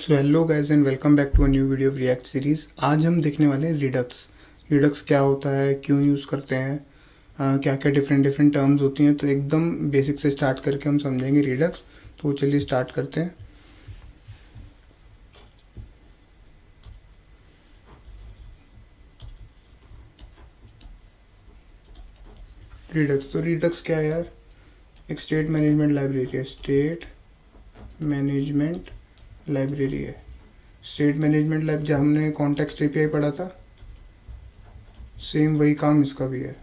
So hello guys and welcome back to a new video of React series. आज हम देखने वाले हैं रिडक्स क्या होता है, क्यों यूज़ करते हैं, क्या क्या डिफरेंट डिफरेंट टर्म्स होती हैं। तो एकदम बेसिक से स्टार्ट करके हम समझेंगे रिडक्स। तो चलिए स्टार्ट करते हैं। रिडक्स क्या है यार? एक स्टेट मैनेजमेंट लाइब्रेरी है। मैनेजमेंट लाइब्रेरी है स्टेट मैनेजमेंट लाइब जब हमने कॉन्टेक्स्ट एपीआई पढ़ा था, सेम वही काम इसका भी है,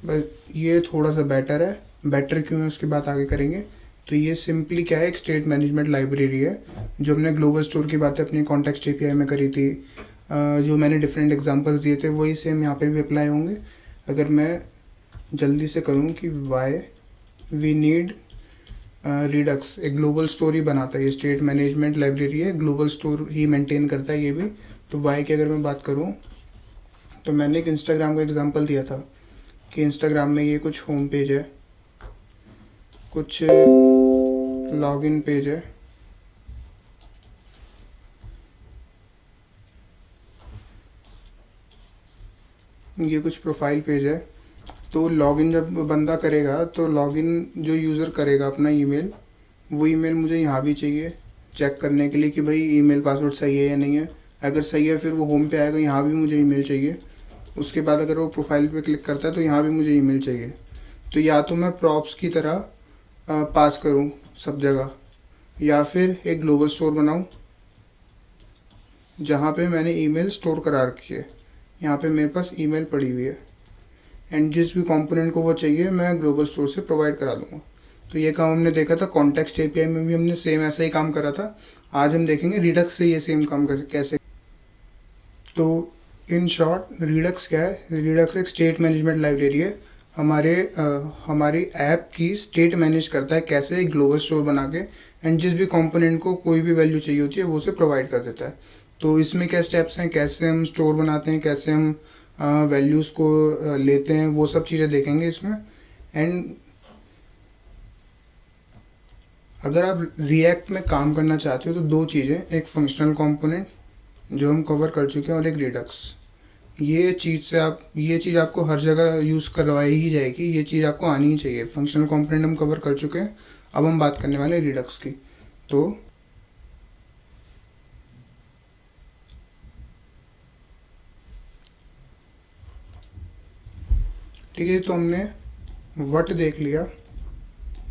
बस ये थोड़ा सा बेटर है। बेटर क्यों है उसकी बात आगे करेंगे। तो ये सिंपली क्या है, एक स्टेट मैनेजमेंट लाइब्रेरी है। जो हमने ग्लोबल स्टोर की बातें अपनी कॉन्टेक्स्ट एपीआई में करी थी, जो मैंने डिफरेंट एग्जांपल्स दिए थे, वही सेम यहाँ पे भी अप्लाई होंगे। अगर मैं जल्दी से करूँ कि वाई वी नीड रिडक्स, एक ग्लोबल स्टोर ही बनाता है। ये स्टेट मैनेजमेंट लाइब्रेरी है, ग्लोबल स्टोर ही मेंटेन करता है ये भी। तो वाई की अगर मैं बात करूँ, तो मैंने एक इंस्टाग्राम का एग्जांपल दिया था कि इंस्टाग्राम में ये कुछ होम पेज है, कुछ लॉगिन पेज है, ये कुछ प्रोफाइल पेज है। तो लॉगिन जब बंदा करेगा, तो लॉगिन जो यूज़र करेगा अपना ईमेल, वो ईमेल मुझे यहाँ भी चाहिए चेक करने के लिए कि भाई ईमेल पासवर्ड सही है या नहीं है। अगर सही है फिर वो होम पे आएगा, यहाँ भी मुझे ईमेल चाहिए। उसके बाद अगर वो प्रोफाइल पे क्लिक करता है तो यहाँ भी मुझे ईमेल चाहिए। तो या तो मैं प्रॉप्स की तरह पास करूँ सब जगह, या फिर एक ग्लोबल स्टोर बनाऊँ जहाँ पे मैंने ईमेल स्टोर करा रखी है। यहाँ पे मेरे पास ईमेल पड़ी हुई है, एंड जिस भी कंपोनेंट को वो चाहिए मैं ग्लोबल स्टोर से प्रोवाइड करा दूँगा। तो ये काम हमने देखा था कॉन्टेक्स्ट एपीआई में भी, हमने सेम ऐसा ही काम करा था। आज हम देखेंगे रिडक्स से ये सेम काम कर कैसे। तो इन शॉर्ट रिडक्स क्या है? रिडक्स एक स्टेट मैनेजमेंट लाइब्रेरी है। हमारी ऐप की स्टेट मैनेज करता है कैसे, एक ग्लोबल स्टोर बना के, एंड जिस भी कंपोनेंट को कोई भी वैल्यू चाहिए होती है वो उसे प्रोवाइड कर देता है। तो इसमें क्या स्टेप्स हैं, कैसे हम स्टोर बनाते हैं, कैसे हम वैल्यूज़ को लेते हैं, वो सब चीज़ें देखेंगे इसमें। एंड अगर आप रिएक्ट में काम करना चाहते हो तो दो चीज़ें, एक फंक्शनल कंपोनेंट जो हम कवर कर चुके हैं, और एक रिडक्स। ये चीज़ आपको हर जगह यूज़ करवाई ही जाएगी, ये चीज़ आपको आनी ही चाहिए। फंक्शनल कंपोनेंट हम कवर कर चुके हैं, अब हम बात करने वाले हैं रिडक्स की। तो ठीक है, तो हमने वट देख लिया,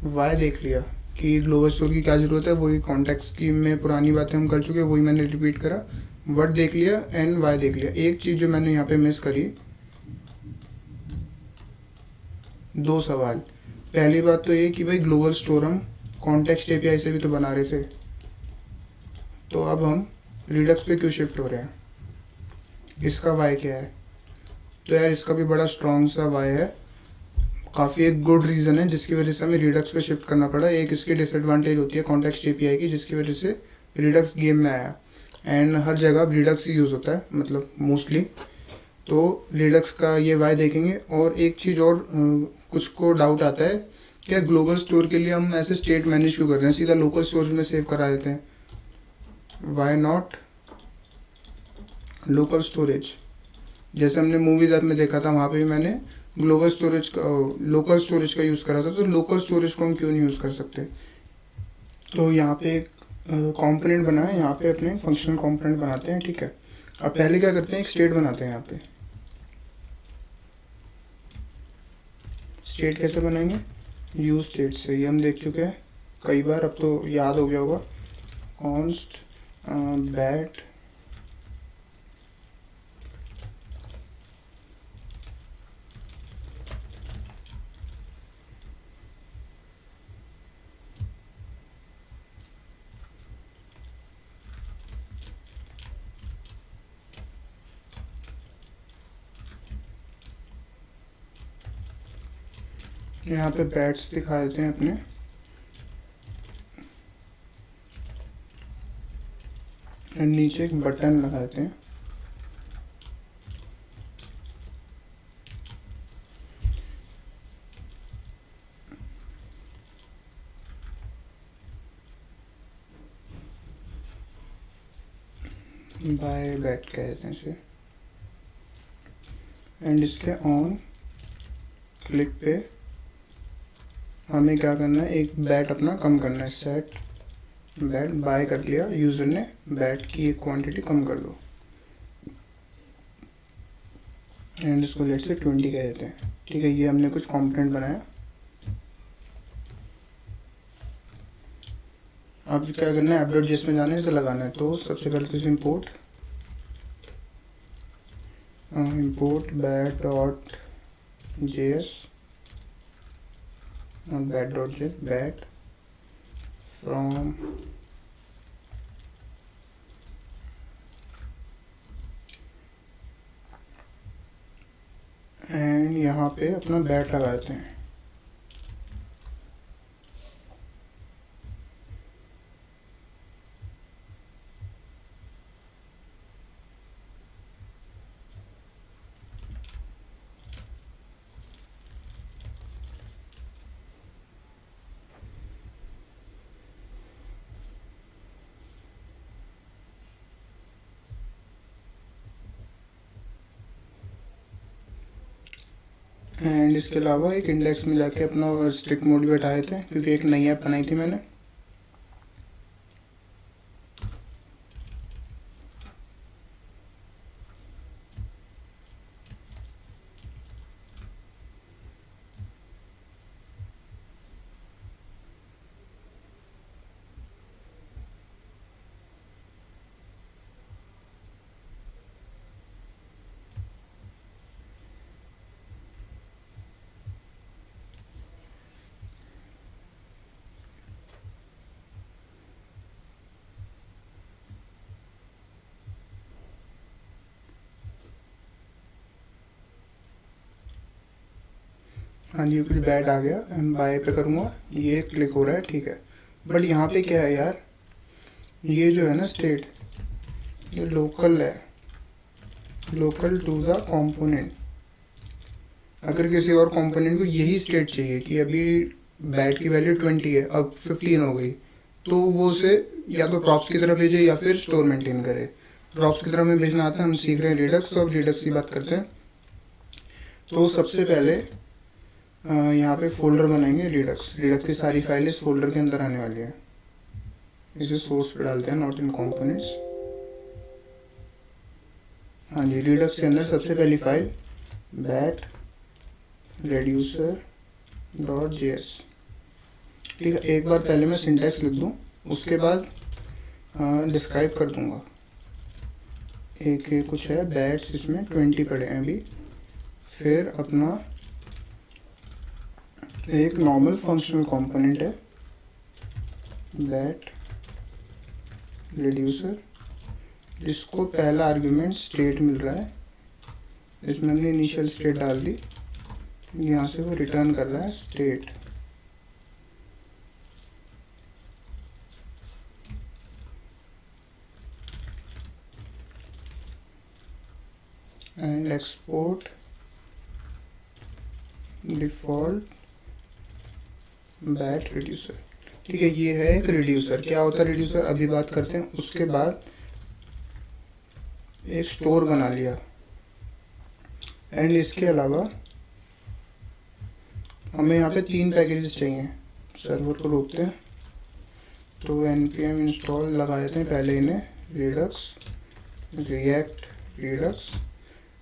वाई देख लिया कि ग्लोबल स्टोर की क्या ज़रूरत है, वही कॉन्टेक्स्ट की में पुरानी बातें हम कर चुके हैं, वही मैंने रिपीट करा। वट देख लिया एंड वाई देख लिया। एक चीज़ जो मैंने यहाँ पे मिस करी, दो सवाल। पहली बात तो ये कि भाई ग्लोबल स्टोर हम कॉन्टेक्स्ट एपीआई से भी तो बना रहे थे, तो अब हम रिडक्स पे क्यों शिफ्ट हो रहे हैं, इसका वाई क्या है? तो यार इसका भी बड़ा स्ट्रॉन्ग सा वाई है, काफ़ी एक गुड रीज़न है जिसकी वजह से हमें रिडक्स पे शिफ्ट करना पड़ा। एक इसकी डिसएडवांटेज होती है कॉन्टेक्स्ट एपीआई की, जिसकी वजह से रिडक्स गेम में आया, एंड हर जगह रिडक्स ही यूज़ होता है, मतलब मोस्टली। तो रिडक्स का ये वाई देखेंगे। और एक चीज़ और, कुछ को डाउट आता है, क्या ग्लोबल स्टोर के लिए हम ऐसे स्टेट मैनेज क्यों कर रहे हैं, सीधा लोकल स्टोरेज में सेव करा देते हैं? Why not local storage? जैसे हमने मूवीज ऐप में देखा था, वहाँ पे भी मैंने लोकल स्टोरेज का यूज़ करा था। तो लोकल स्टोरेज को हम क्यों नहीं यूज़ कर सकते? तो यहाँ पे एक कंपोनेंट बना है, यहाँ पे अपने फंक्शनल कंपोनेंट बनाते हैं, ठीक है। अब पहले क्या करते हैं, एक स्टेट बनाते हैं। यहाँ पे स्टेट कैसे बनाएंगे? यूज स्टेट से, ये हम देख चुके हैं कई बार, अब तो याद हो गया होगा। कॉन्स्ट बैट यहाँ पे बैट्स दिखा देते हैं अपने, नीचे एक बटन लगा देते हैं। बाय बैट कह देते हैं इसे, एंड इसके ऑन क्लिक पे हमें क्या करना है, एक बैट अपना कम करना है। सेट बैट बाय कर लिया यूज़र ने, बैट की एक क्वांटिटी कम कर दो एंड इसको लेट से 20 कह देते हैं। ठीक है, ये हमने कुछ कंपोनेंट बनाया। अब क्या करना है, app.js में जाना है, इसे लगाना है। तो सबसे पहले तो इसे import bat.js not bat.js, bat from and यहाँ पे अपना बैट लगा देते हैं। एंड इसके अलावा एक इंडेक्स में जाके अपना स्ट्रिक्ट मोड भी हटाए थे, क्योंकि एक नई ऐप बनाई थी मैंने। हाँ जी, कुछ बैट आ गया, बाय पे करूँगा, ये क्लिक हो रहा है। ठीक है, बट यहाँ पे क्या है यार, ये जो है ना स्टेट, ये लोकल है, लोकल टू द कंपोनेंट। अगर किसी और कंपोनेंट को यही स्टेट चाहिए कि अभी बैट की वैल्यू 20 है, अब 15 हो गई, तो वो उसे या तो प्रॉप्स की तरफ भेजे या फिर स्टोर मेंटेन करे। प्रॉप्स की तरफ में भेजना आता है, हम सीख रहे हैं रिडक्स, तो अब रिडक्स की बात करते हैं। तो सबसे पहले यहाँ पे फोल्डर बनाएंगे रिडक्स की सारी फाइलें इस फोल्डर के अंदर आने वाली है। इसे सोर्स पे डालते हैं, नॉट इन कंपोनेंट्स। हाँ जी, रिडक्स के अंदर सबसे पहली फाइल बैट reducer.js। ठीक है, एक बार पहले मैं सिंटैक्स लिख दूँ, उसके बाद डिस्क्राइब कर दूँगा। एक कुछ है बैट्स, इसमें 20 पड़े हैं अभी। फिर अपना एक नॉर्मल फंक्शनल कंपोनेंट है बैट रिड्यूसर, जिसको पहला आर्गुमेंट स्टेट मिल रहा है। इसमें हमने इनिशियल स्टेट डाल दी, यहाँ से वो रिटर्न कर रहा है state. And export default bat reducer. ठीक है, ये है एक रिड्यूसर। क्या होता है रिड्यूसर, अभी बात करते हैं। उसके बाद एक स्टोर बना लिया, एंड इसके अलावा हमें यहाँ पे 3 पैकेजेस चाहिए। सर्वर को रोकते हैं, तो npm इंस्टॉल लगा देते हैं पहले इन्हें, Redux React Redux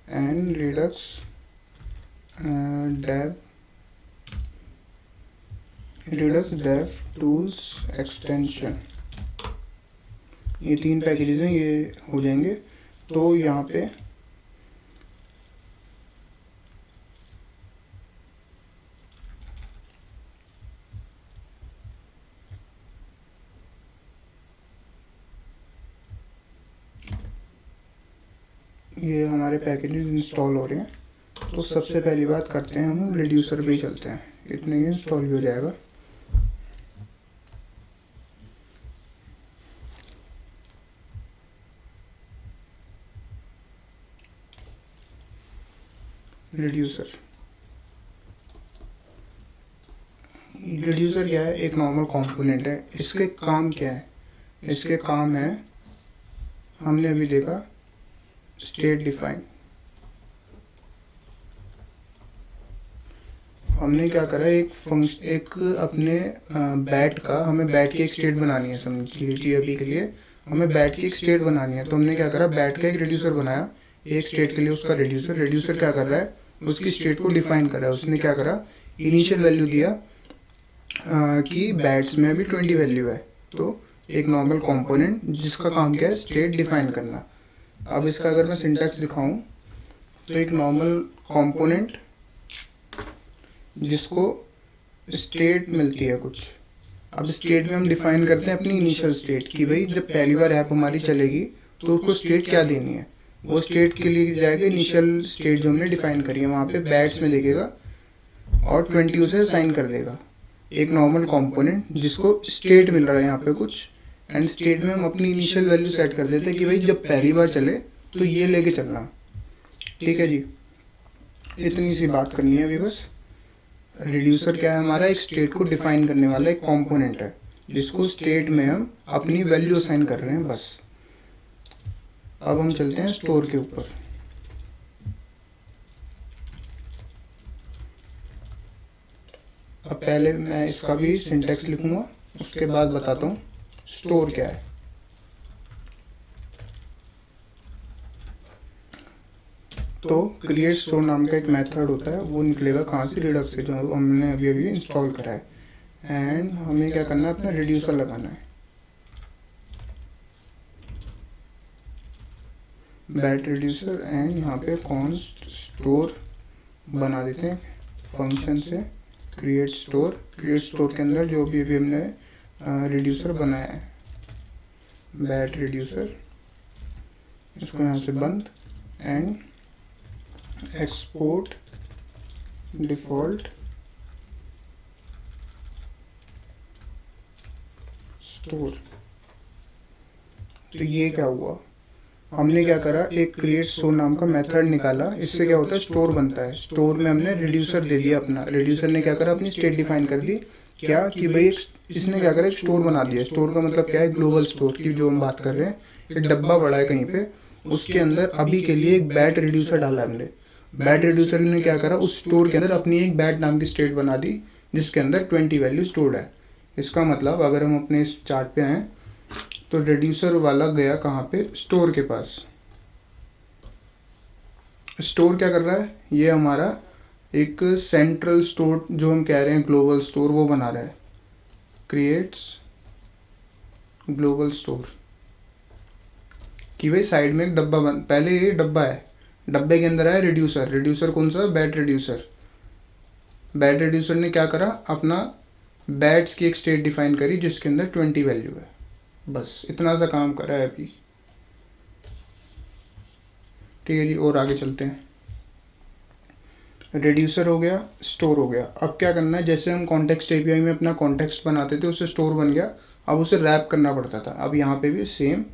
and Redux dev Redux dev tools extension. ये 3 पैकेजेस हैं, ये हो जाएंगे। तो यहाँ पे ये हमारे पैकेजेस इंस्टॉल हो रहे हैं। तो सबसे पहली बात करते हैं, हम रिड्यूसर पे ही चलते हैं, इतने ही इंस्टॉल भी हो जाएगा। रिड्यूसर क्या है, एक नॉर्मल कंपोनेंट है। इसके काम क्या है, इसके काम है हमने अभी देखा स्टेट डिफाइन। हमने क्या करा, एक अपने बैट का, हमें बैट की एक स्टेट बनानी है, समझ लीजिए अभी के लिए हमें बैट की एक स्टेट बनानी है। तो हमने क्या करा, बैट का एक रिड्यूसर बनाया, एक स्टेट के लिए उसका रिड्यूसर क्या कर रहा है, उसकी स्टेट को डिफाइन कर रहा है। उसने क्या करा, इनिशियल वैल्यू दिया कि बैट्स में अभी 20 वैल्यू है, तो एक नॉर्मल कंपोनेंट जिसका काम क्या है, स्टेट डिफाइन करना। अब इसका अगर मैं सिंटैक्स दिखाऊं तो एक नॉर्मल कंपोनेंट जिसको स्टेट मिलती है कुछ। अब स्टेट में हम डिफाइन करते हैं अपनी इनिशियल स्टेट कि भाई जब पहली बार ऐप हमारी चलेगी तो उसको स्टेट क्या देनी है। वो स्टेट के लिए जाएगा इनिशियल स्टेट जो हमने डिफाइन करी है, वहाँ पे बैट्स में देखेगा और 20 उसे असाइन कर देगा। एक नॉर्मल कंपोनेंट जिसको स्टेट मिल रहा है यहाँ पे कुछ, एंड स्टेट में हम अपनी इनिशियल वैल्यू सेट कर देते हैं कि भाई जब पहली बार चले तो ये लेके चलना। ठीक है जी, इतनी सी बात करनी है अभी बस। रिड्यूसर क्या है हमारा, एक स्टेट को डिफाइन करने वाला एक कंपोनेंट है जिसको स्टेट में हम अपनी वैल्यू असाइन कर रहे हैं बस। अब हम चलते हैं स्टोर के ऊपर। अब पहले मैं इसका भी सिंटैक्स लिखूंगा, उसके बाद बताता हूँ स्टोर क्या है। तो क्रिएट स्टोर नाम का एक मेथड होता है, वो निकलेगा कहाँ से, रिडक्स से, जो हमने अभी अभी इंस्टॉल करा है। एंड हमें क्या करना है, अपना रिड्यूसर लगाना है, बैट रिड्यूसर। एंड यहाँ पे कॉन्स्ट स्टोर बना देते हैं फंक्शन से, क्रिएट स्टोर के अंदर जो भी अभी हमने रिड्यूसर बनाया है, बैट रिड्यूसर, इसको यहाँ से बंद। And export default store. तो ये क्या हुआ, हमने क्या करा, एक क्रिएट स्टोर नाम का मेथड निकाला। इससे क्या होता है, स्टोर बनता है। स्टोर में हमने रिड्यूसर दे दिया अपना, रिड्यूसर ने क्या करा, अपनी स्टेट डिफाइन कर दी। क्या कि भाई इसने क्या करा, एक स्टोर बना दिया। स्टोर का मतलब क्या है, ग्लोबल स्टोर की जो हम बात कर रहे हैं। एक डब्बा पड़ा है कहीं पे, उसके अंदर अभी के लिए एक बैट रिड्यूसर डाला हमने। बैट रिड्यूसर ने क्या करा, उस स्टोर के अंदर अपनी एक बैट नाम की स्टेट बना दी जिसके अंदर 20 वैल्यू स्टोर्ड है। इसका मतलब अगर हम अपने इस चार्ट पे आए तो रिड्यूसर वाला गया कहाँ पे, स्टोर के पास। स्टोर क्या कर रहा है, ये हमारा एक सेंट्रल स्टोर जो हम कह रहे हैं ग्लोबल स्टोर, वो बना रहा है। क्रिएट्स ग्लोबल स्टोर कि भाई साइड में एक डब्बा पहले ये डब्बा है, डब्बे के अंदर है रिड्यूसर कौन सा, बैट रिड्यूसर। बैट रिड्यूसर ने क्या करा, अपना बैट्स की एक स्टेट डिफाइन करी जिसके अंदर 20 वैल्यू है। बस इतना सा काम करा है अभी। ठीक है जी, और आगे चलते हैं। रिड्यूसर हो गया, स्टोर हो गया। अब क्या करना है, जैसे हम कॉन्टेक्स्ट एपीआई में अपना कॉन्टेक्स्ट बनाते थे, उससे स्टोर बन गया। अब उसे रैप करना पड़ता था। अब यहाँ पे भी सेम,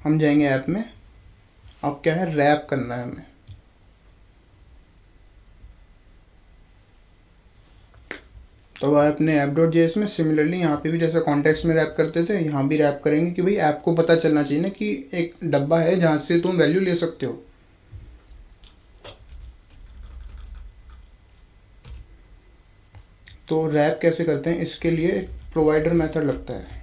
हम जाएंगे ऐप में। अब क्या है, रैप करना है हमें। तो अब अपने app.js में सिमिलरली यहाँ पे भी जैसे कॉन्टेक्स्ट में रैप करते थे, यहाँ भी रैप करेंगे कि भाई ऐप को पता चलना चाहिए ना कि एक डब्बा है जहाँ से तुम वैल्यू ले सकते हो। तो रैप कैसे करते हैं, इसके लिए एक प्रोवाइडर मेथड लगता है।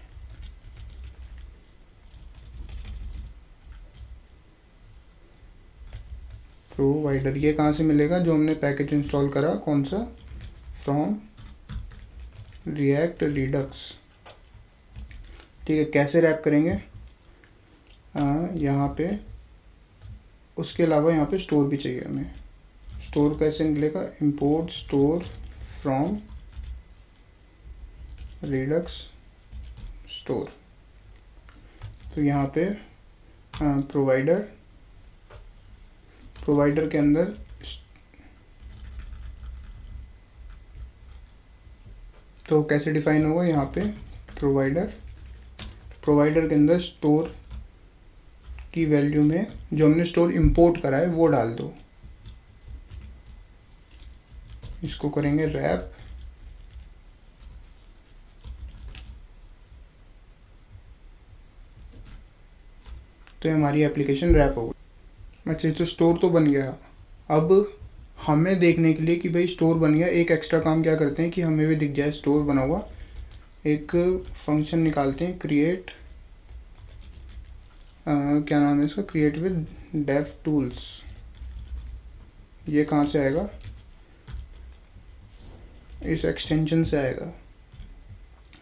प्रोवाइडर ये कहाँ से मिलेगा, जो हमने पैकेज इंस्टॉल करा, कौन सा, फ्रॉम रिएक्ट रिडक्स। ठीक है, कैसे रैप करेंगे, यहाँ पे उसके अलावा यहाँ पे स्टोर भी चाहिए हमें। स्टोर कैसे निकलेगा, import store from Redux store. तो यहाँ पे प्रोवाइडर के अंदर तो कैसे डिफाइन होगा, यहाँ पे प्रोवाइडर के अंदर स्टोर की वैल्यू में जो हमने स्टोर इंपोर्ट करा है वो डाल दो। इसको करेंगे रैप। तो ये हमारी एप्लीकेशन रैप हो गई। अच्छा, तो स्टोर तो बन गया। अब हमें देखने के लिए कि भाई स्टोर बन गया, एक एक्स्ट्रा काम क्या करते हैं कि हमें भी दिख जाए स्टोर बना हुआ, एक फंक्शन निकालते हैं क्रिएट, क्या नाम है इसका, क्रिएट विद डेव टूल्स। ये कहाँ से आएगा, इस एक्सटेंशन से आएगा।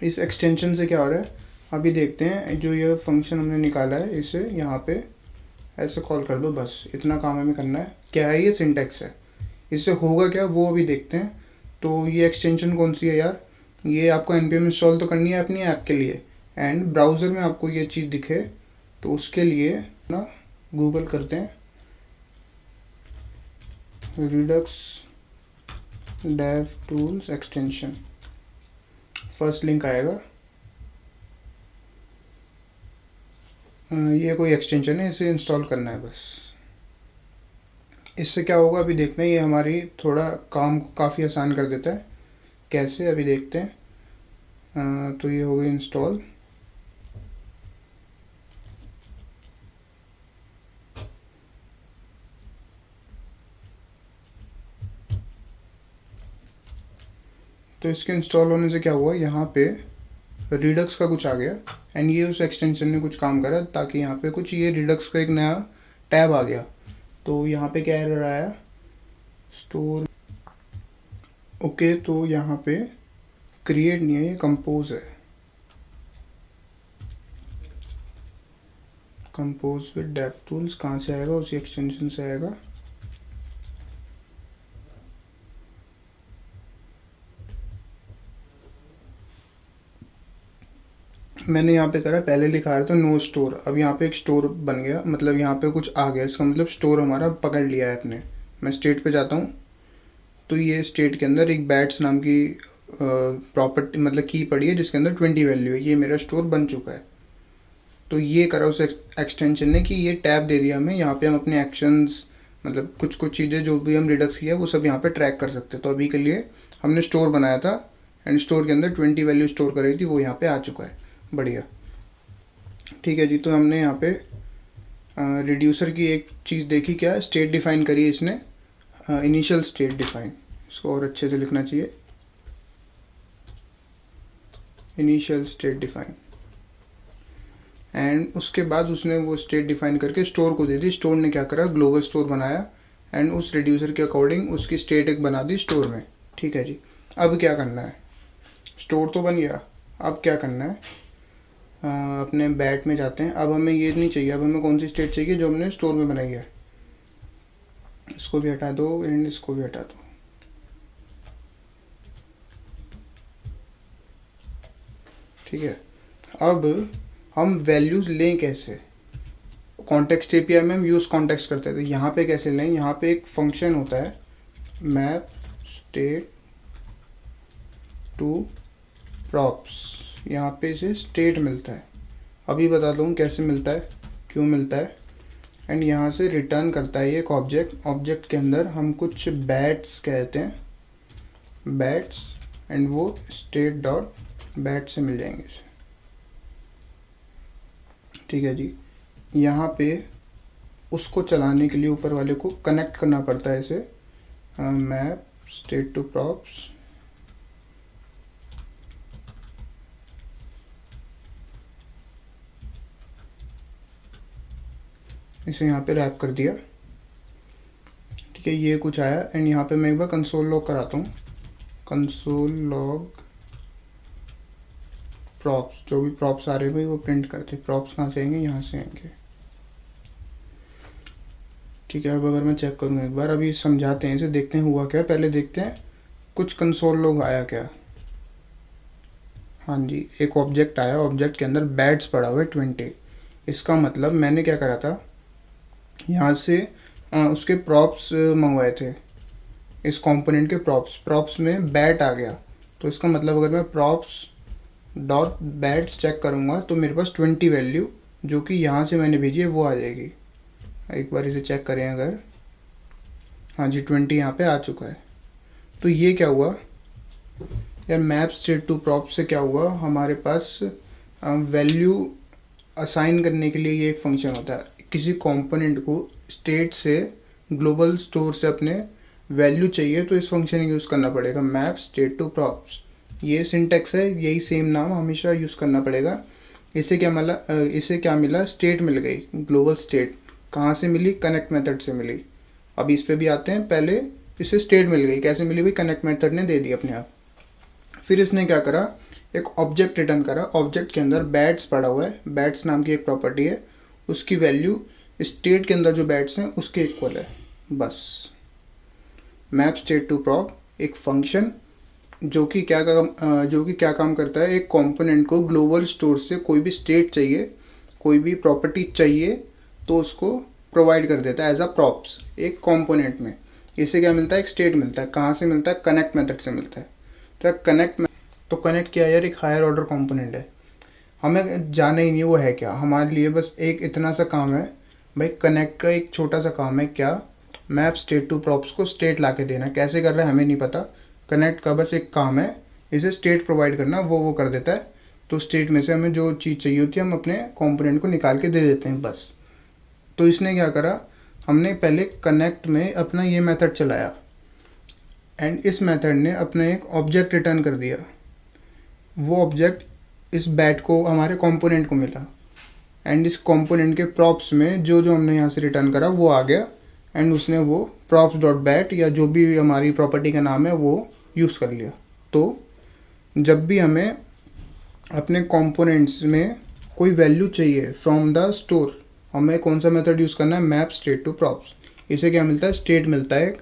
इस एक्सटेंशन से क्या हो रहा है अभी देखते हैं। जो ये फंक्शन हमने निकाला है इसे यहाँ पे ऐसे कॉल कर दो, बस इतना काम हमें करना है। क्या है ये, सिंटैक्स है। इससे होगा क्या वो अभी देखते हैं। तो ये एक्सटेंशन कौन सी है यार, ये आपको npm इंस्टॉल तो करनी है अपनी ऐप के लिए, एंड ब्राउज़र में आपको ये चीज़ दिखे तो उसके लिए ना गूगल करते हैं Redux dev tools extension, first link आएगा। ये कोई एक्सटेंशन है, इसे इंस्टॉल करना है बस। इससे क्या होगा अभी देखते हैं, ये हमारी थोड़ा काम को काफ़ी आसान कर देता है। कैसे अभी देखते हैं। तो ये हो गई इंस्टॉल। तो इसके इंस्टॉल होने से क्या हुआ, यहाँ पे रिडक्स का कुछ आ गया, एंड ये उस एक्सटेंशन ने कुछ काम करा ताकि यहाँ पे कुछ ये रिडक्स का एक नया टैब आ गया। तो यहाँ पे क्या एरर आया, स्टोर। ओके, तो यहाँ पे क्रिएट नहीं है, ये कंपोज है। कंपोज विद डेव टूल्स कहाँ से आएगा, उसी एक्सटेंशन से आएगा। मैंने यहाँ पे करा, पहले लिखा रहा था नो स्टोर, अब यहाँ पे एक स्टोर बन गया, मतलब यहाँ पे कुछ आ गया। इसका मतलब स्टोर हमारा पकड़ लिया है अपने। मैं स्टेट पे जाता हूँ तो ये स्टेट के अंदर एक बैट्स नाम की प्रॉपर्टी मतलब की पड़ी है जिसके अंदर 20 वैल्यू है। ये मेरा स्टोर बन चुका है। तो ये करा उस एक्सटेंशन ने कि ये टैब दे दिया हमें, यहाँ पे हम अपने एक्शंस मतलब कुछ कुछ चीज़ें जो भी हम रिडक्स किया वो सब यहाँ पे ट्रैक कर सकते हैं। तो अभी के लिए हमने स्टोर बनाया था एंड स्टोर के अंदर 20 वैल्यू स्टोर कर रही थी, वो यहाँ पे आ चुका है। बढ़िया, ठीक है जी। तो हमने यहाँ पे रिड्यूसर की एक चीज़ देखी, क्या स्टेट डिफाइन करी है इसने, इनिशियल स्टेट डिफाइन। इसको और अच्छे से लिखना चाहिए, इनिशियल स्टेट डिफाइन। एंड उसके बाद उसने वो स्टेट डिफाइन करके स्टोर को दे दी। स्टोर ने क्या करा, ग्लोबल स्टोर बनाया एंड उस रिड्यूसर के अकॉर्डिंग उसकी स्टेट एक बना दी स्टोर में। ठीक है जी। अब क्या करना है, स्टोर तो बन गया, अब क्या करना है, अपने बैट में जाते हैं। अब हमें ये नहीं चाहिए, अब हमें कौन सी स्टेट चाहिए, जो हमने स्टोर में बनाई है। इसको भी हटा दो एंड इसको भी हटा दो। ठीक है, अब हम वैल्यूज़ लें कैसे, कॉन्टेक्स्ट एपीआई में हम यूज़ कॉन्टेक्स्ट करते हैं। तो यहाँ पे कैसे लें, यहाँ पे एक फंक्शन होता है मैप स्टेट टू प्रॉप्स, यहाँ पे इसे स्टेट मिलता है। अभी बता दूँ कैसे मिलता है, क्यों मिलता है। एंड यहाँ से रिटर्न करता है ये एक ऑब्जेक्ट। ऑब्जेक्ट के अंदर हम कुछ बैट्स कहते हैं, बैट्स, एंड वो स्टेट डॉट बैट से मिल जाएंगे इसे। ठीक है जी। यहाँ पे उसको चलाने के लिए ऊपर वाले को कनेक्ट करना पड़ता है इसे, मैप स्टेट टू प्रॉप्स। इसे यहाँ पे रैप कर दिया। ठीक है, ये कुछ आया। एंड यहाँ पे मैं एक बार कंसोल लॉग कराता हूँ, कंसोल लॉग प्रॉप्स, जो भी प्रॉप्स आ रहे हैं भाई वो प्रिंट करते। प्रॉप्स कहाँ से आएंगे, यहाँ से आएंगे। ठीक है, अब अगर मैं चेक करूँ एक बार, अभी समझाते हैं इसे, देखते हैं हुआ क्या। पहले देखते हैं कुछ कंसोल लॉग आया क्या। हाँ जी, एक ऑब्जेक्ट आया, ऑब्जेक्ट के अंदर बैट्स पड़ा हुआ है 20। इसका मतलब मैंने क्या करा था, यहाँ से उसके प्रॉप्स मंगवाए थे, इस कंपोनेंट के प्रॉप्स में बैट आ गया। तो इसका मतलब अगर मैं प्रॉप्स डॉट बैट्स चेक करूँगा तो मेरे पास 20 वैल्यू जो कि यहाँ से मैंने भेजी है वो आ जाएगी। एक बार इसे चेक करें अगर, हाँ जी 20 यहाँ पे आ चुका है। तो ये क्या हुआ यार, मैप स्टेट टू प्रॉप से क्या हुआ, हमारे पास वैल्यू असाइन करने के लिए ये एक फंक्शन होता है। किसी कंपोनेंट को स्टेट से ग्लोबल स्टोर से अपने वैल्यू चाहिए तो इस फंक्शन यूज़ करना पड़ेगा, मैप स्टेट टू प्रॉप्स। ये सिंटेक्स है, यही सेम नाम हमेशा यूज़ करना पड़ेगा। इसे क्या मिला, स्टेट मिल गई, ग्लोबल स्टेट। कहाँ से मिली, कनेक्ट मेथड से मिली। अब इस पे भी आते हैं। पहले इसे स्टेट मिल गई, कैसे मिली भाई, कनेक्ट मेथड ने दे दी अपने आप। फिर इसने क्या करा, एक ऑब्जेक्ट रिटर्न करा। ऑब्जेक्ट के अंदर बैट्स पड़ा हुआ है, बैट्स नाम की एक प्रॉपर्टी है, उसकी वैल्यू स्टेट के अंदर जो बैट्स हैं उसके इक्वल है। बस मैप स्टेट टू प्रॉप एक फंक्शन जो कि क्या काम करता है, एक कंपोनेंट को ग्लोबल स्टोर से कोई भी स्टेट चाहिए, कोई भी प्रॉपर्टी चाहिए तो उसको प्रोवाइड कर देता है एज अ प्रॉप्स एक कंपोनेंट में। इससे क्या मिलता है, एक स्टेट मिलता है। कहाँ से मिलता है, कनेक्ट मेथड से मिलता है। तो कनेक्ट किया यार, एक हायर ऑर्डर कंपोनेंट है, हमें जाना ही नहीं वो है क्या। हमारे लिए बस एक इतना सा काम है भाई, कनेक्ट का एक छोटा सा काम है क्या, मैप स्टेट टू प्रॉप्स को स्टेट ला के देना। कैसे कर रहे हैं हमें नहीं पता, कनेक्ट का बस एक काम है इसे स्टेट प्रोवाइड करना, वो कर देता है। तो स्टेट में से हमें जो चीज़ चाहिए होती है हम अपने कंपोनेंट को निकाल के दे देते हैं बस। तो इसने क्या करा, हमने पहले कनेक्ट में अपना ये मेथड चलाया एंड इस मेथड ने अपने एक ऑब्जेक्ट रिटर्न कर दिया। वो ऑब्जेक्ट इस बैट को, हमारे कंपोनेंट को मिला एंड इस कंपोनेंट के प्रॉप्स में जो हमने यहाँ से रिटर्न करा वो आ गया एंड उसने वो प्रॉप्स डॉट बैट या जो भी हमारी प्रॉपर्टी का नाम है वो यूज़ कर लिया। तो जब भी हमें अपने कंपोनेंट्स में कोई वैल्यू चाहिए फ्रॉम द स्टोर, हमें कौन सा मेथड यूज़ करना है, मैप स्टेट टू प्रॉप्स। इसे क्या मिलता है, स्टेट मिलता है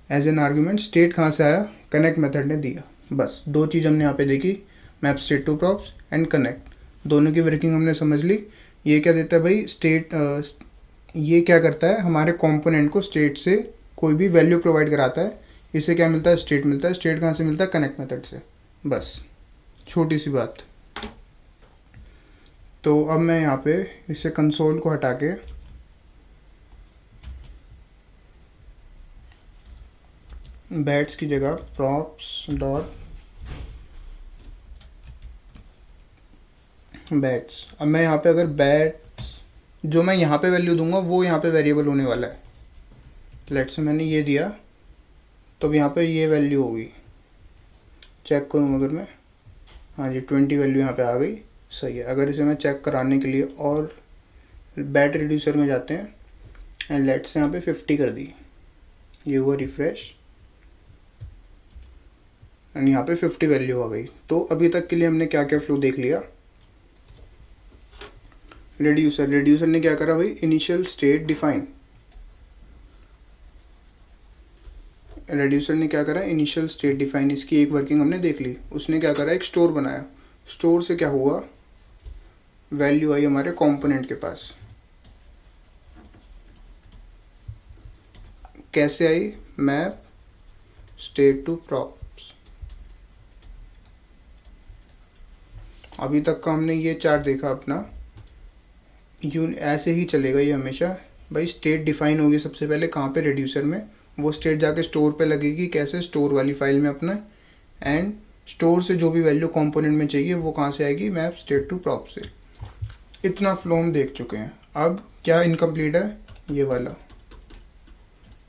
एज एन आर्ग्यूमेंट। स्टेट कहाँ से आया, कनेक्ट मेथड ने दिया। बस दो चीज़ हमने यहाँ पे देखी, map state to props and connect. दोनों की वर्किंग हमने समझ ली। ये क्या देता है भाई, ये क्या करता है, हमारे कंपोनेंट को स्टेट से कोई भी वैल्यू प्रोवाइड कराता है। इसे क्या मिलता है, स्टेट मिलता है। स्टेट कहाँ से मिलता है, कनेक्ट मेथड से। बस छोटी सी बात। तो अब मैं यहाँ पे इसे कंसोल को हटा के बैट्स की जगह प्रॉप्स डॉट बैट्स। अब मैं यहाँ पे अगर बैट्स जो मैं यहाँ पे वैल्यू दूंगा वो यहाँ पे वेरिएबल होने वाला है। लेट्स से मैंने ये दिया तो अब यहाँ पे ये वैल्यू होगी। चेक करूँ अगर मैं, हाँ जी 20 वैल्यू यहाँ पे आ गई, सही है। अगर इसे मैं चेक कराने के लिए और बैट रिड्यूसर में जाते हैं एंड लेट्स से यहाँ पे 50 कर दी, ये हुआ रिफ्रेश एंड यहाँ पे 50 वैल्यू आ गई। तो अभी तक के लिए हमने क्या क्या फ्लो देख लिया। रिड्यूसर ने क्या करा भाई, initial state define. Initial state define, इसकी एक वर्किंग हमने देख ली। उसने क्या करा, एक स्टोर बनाया। स्टोर से क्या हुआ, वैल्यू आई हमारे कंपोनेंट के पास। कैसे आई, मैप स्टेट टू प्रॉप्स। अभी तक का हमने ये चार्ट देखा अपना, ऐसे ही चलेगा ये हमेशा भाई। स्टेट डिफाइन होगी सबसे पहले कहाँ पे, रिड्यूसर में। वो स्टेट जाके स्टोर पे लगेगी, कैसे, स्टोर वाली फाइल में अपना। एंड स्टोर से जो भी वैल्यू कंपोनेंट में चाहिए वो कहाँ से आएगी, मैप स्टेट टू प्रॉप से। इतना फ्लो हम देख चुके हैं। अब क्या इनकम्प्लीट है, ये वाला,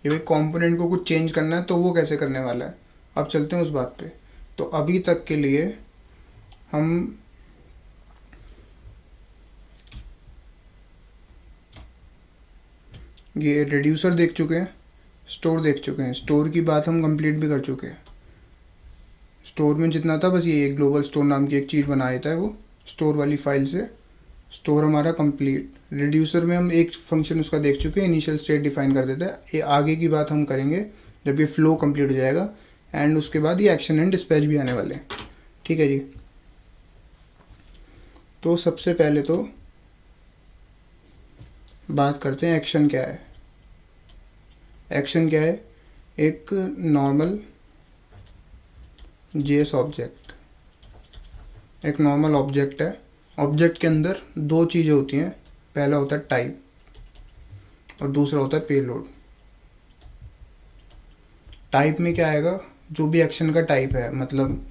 ये भाई कंपोनेंट को कुछ चेंज करना है तो वो कैसे करने वाला है। अब चलते हैं उस बात पे। तो अभी तक के लिए हम ये रिड्यूसर देख चुके हैं, स्टोर देख चुके हैं। स्टोर की बात हम कंप्लीट भी कर चुके हैं। स्टोर में जितना था बस ये ग्लोबल स्टोर नाम की एक चीज़ बना देता है वो स्टोर वाली फाइल से। स्टोर हमारा कंप्लीट। रिड्यूसर में हम एक फंक्शन उसका देख चुके हैं, इनिशियल स्टेट डिफाइन कर देता है। ये आगे की बात हम करेंगे जब ये फ्लो कंप्लीट हो जाएगा एंड उसके बाद ये एक्शन एंड डिस्पैच भी आने वाले हैं। ठीक है जी। तो सबसे पहले तो बात करते हैं एक्शन क्या है। एक्शन क्या है, एक नॉर्मल जेएस ऑब्जेक्ट, एक नॉर्मल ऑब्जेक्ट है। ऑब्जेक्ट के अंदर दो चीज़ें होती हैं, पहला होता है टाइप और दूसरा होता है पेलोड। टाइप में क्या आएगा, जो भी एक्शन का टाइप है, मतलब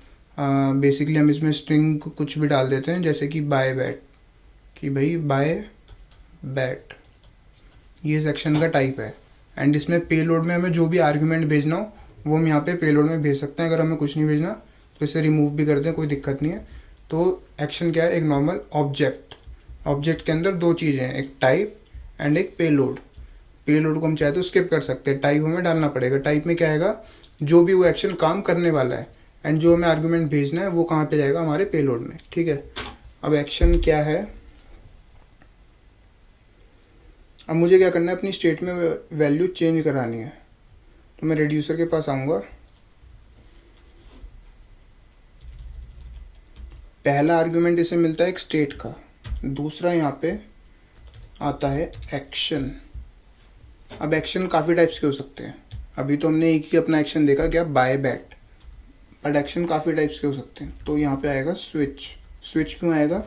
बेसिकली हम इसमें स्ट्रिंग कुछ भी डाल देते हैं, जैसे कि बाय बैट। कि भाई बाय बैट, ये सेक्शन का टाइप है। एंड इसमें पेलोड में हमें जो भी आर्ग्यूमेंट भेजना हो वो हम यहाँ पे पेलोड में भेज सकते हैं। अगर हमें कुछ नहीं भेजना तो इसे रिमूव भी कर दें, कोई दिक्कत नहीं है। तो एक्शन क्या है, एक नॉर्मल ऑब्जेक्ट। ऑब्जेक्ट के अंदर दो चीज़ें हैं, एक टाइप एंड एक पेलोड। पेलोड को हम चाहे तो स्किप कर सकते हैं, टाइप हमें डालना पड़ेगा। टाइप में क्या आएगा, जो भी वो एक्शन काम करने वाला है, एंड जो हमें आर्गुमेंट भेजना है वो कहाँ पे जाएगा, हमारे पेलोड में। ठीक है, अब एक्शन क्या है, अब मुझे क्या करना है, अपनी स्टेट में वैल्यू चेंज करानी है। तो मैं रिड्यूसर के पास आऊँगा, पहला आर्गुमेंट इसे मिलता है एक स्टेट का, दूसरा यहाँ पे आता है एक्शन। अब एक्शन काफ़ी टाइप्स के हो सकते हैं, अभी तो हमने एक ही अपना एक्शन देखा क्या, बाय बैट, बट एक्शन काफ़ी टाइप्स के हो सकते हैं। तो यहाँ पे आएगा स्विच। स्विच क्यों आएगा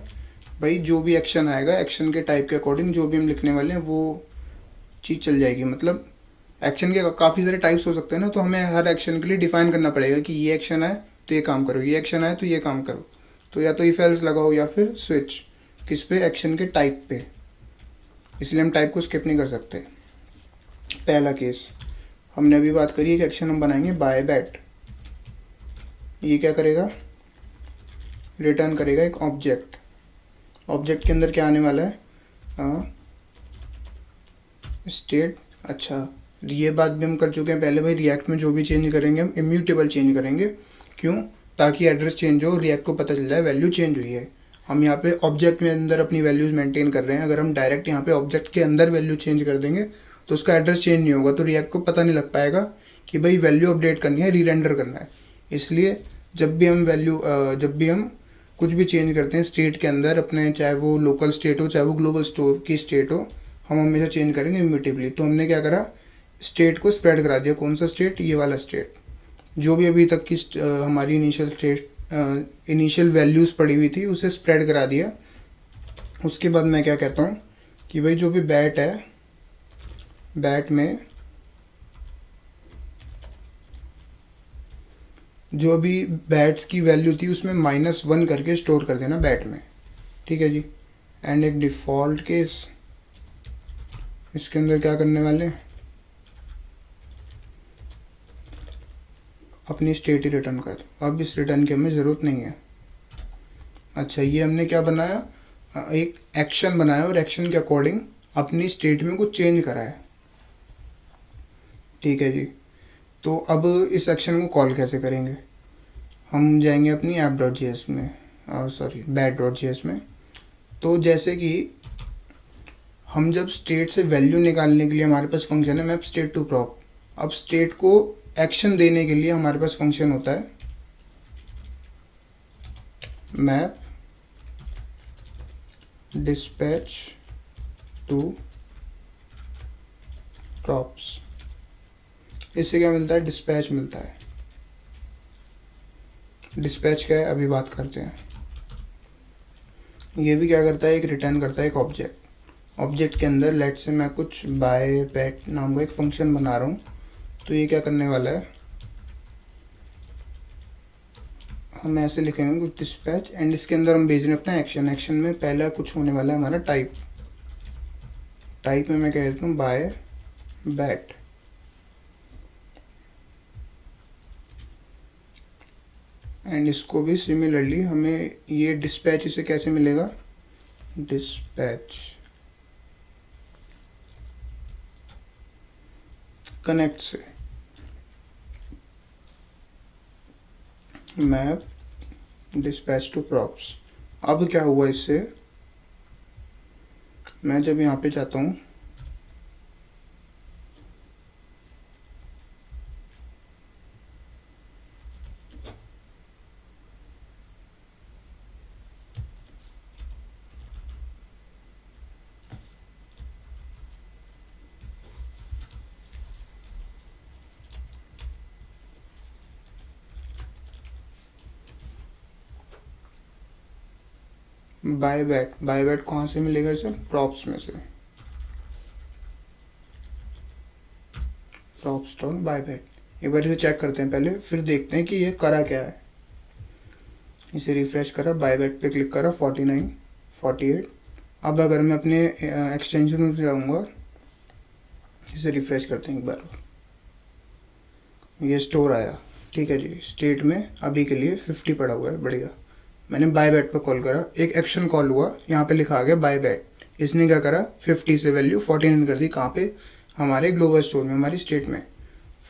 भाई, जो भी एक्शन आएगा एक्शन के टाइप के अकॉर्डिंग जो भी हम लिखने वाले हैं वो चीज़ चल जाएगी। मतलब एक्शन के काफ़ी सारे टाइप्स हो सकते हैं ना, तो हमें हर एक्शन के लिए डिफाइन करना पड़ेगा कि ये एक्शन आए तो ये काम करो, ये एक्शन आए तो ये काम करो। तो या तो इफ एल्स लगाओ या फिर स्विच, किस पे, एक्शन के टाइप पे। इसलिए हम टाइप को स्किप नहीं कर सकते। पहला केस हमने अभी बात करी है कि एक्शन हम बनाएंगे बाय बैट, ये क्या करेगा, रिटर्न करेगा एक ऑब्जेक्ट। ऑब्जेक्ट के अंदर क्या आने वाला है, स्टेट। अच्छा, ये बात भी हम कर चुके हैं पहले भाई, रिएक्ट में जो भी चेंज करेंगे हम इम्यूटेबल चेंज करेंगे। क्यों, ताकि एड्रेस चेंज हो, रिएक्ट को पता चल जाए वैल्यू चेंज हुई है। हम यहाँ पे ऑब्जेक्ट में अंदर अपनी वैल्यूज़ मेंटेन कर रहे हैं, अगर हम डायरेक्ट यहाँ पे ऑब्जेक्ट के अंदर वैल्यू चेंज कर देंगे तो उसका एड्रेस चेंज नहीं होगा, तो रिएक्ट को पता नहीं लग पाएगा कि भाई वैल्यू अपडेट करनी है, रीरेंडर करना है। इसलिए जब भी हम कुछ भी चेंज करते हैं स्टेट के अंदर अपने, चाहे वो लोकल स्टेट हो चाहे वो ग्लोबल स्टोर की स्टेट हो, हम हमेशा चेंज करेंगे इम्यूटेबली। तो हमने क्या करा, स्टेट को स्प्रेड करा दिया। कौन सा स्टेट, ये वाला स्टेट, जो भी अभी तक की हमारी इनिशियल स्टेट इनिशियल वैल्यूज़ पड़ी हुई थी उसे स्प्रेड करा दिया। उसके बाद मैं क्या कहता हूँ कि भाई जो भी बैट है, बैट में जो भी बैट्स की वैल्यू थी उसमें -1 करके स्टोर कर देना बैट में। ठीक है जी। एंड एक डिफ़ॉल्ट केस, इसके अंदर क्या करने वाले हैं, अपनी स्टेट ही रिटर्न कर दो। अब इस रिटर्न की हमें ज़रूरत नहीं है। अच्छा, ये हमने क्या बनाया, एक एक्शन बनाया और एक्शन के अकॉर्डिंग अपनी स्टेट में कुछ चेंज करा है। ठीक है जी। तो अब इस एक्शन को कॉल कैसे करेंगे, हम जाएंगे अपनी app.js में, सॉरी bat.js में। तो जैसे कि हम जब स्टेट से वैल्यू निकालने के लिए हमारे पास फंक्शन है मैप स्टेट टू प्रॉप। अब स्टेट को एक्शन देने के लिए हमारे पास फंक्शन होता है मैप डिस्पैच टू प्रॉप्स। इससे क्या मिलता है, डिस्पैच मिलता है। डिस्पैच क्या है अभी बात करते हैं। ये भी क्या करता है, एक रिटर्न करता है एक ऑब्जेक्ट। ऑब्जेक्ट के अंदर लेट से मैं कुछ बाय बैट नाम का एक फंक्शन बना रहा हूँ। तो ये क्या करने वाला है, हम ऐसे लिखेंगे कुछ डिस्पैच, एंड इसके अंदर हम भेज रहे हैं अपना एक्शन। एक्शन में पहला कुछ होने वाला है हमारा टाइप। टाइप में मैं कह देता हूँ बाय बैट। एंड इसको भी सिमिलरली हमें ये डिस्पैच इसे कैसे मिलेगा, डिस्पैच कनेक्ट से मैप डिस्पैच टू प्रॉप्स। अब क्या हुआ इससे, मैं जब यहाँ पे जाता हूँ बाय बैट कहाँ से मिलेगा इसे, प्रॉप्स में से, प्रॉप्स डॉट बाय बैट। एक बार इसे चेक करते हैं पहले, फिर देखते हैं कि ये करा क्या है। इसे रिफ्रेश करा, बाय बैट पे क्लिक करा, 49 48 अब अगर मैं अपने एक्सटेंशन में जाऊँगा, इसे रिफ्रेश करते हैं एक बार, ये स्टोर आया, ठीक है जी। स्टेट में अभी के लिए 50 पड़ा हुआ है, बढ़िया। मैंने बाय बैट पर कॉल करा, एक एक्शन कॉल हुआ, यहाँ पे लिखा आ गया बाय बैट। इसने क्या करा, 50 से वैल्यू 49 कर दी। कहाँ पे, हमारे ग्लोबल स्टोर में, हमारी स्टेट में।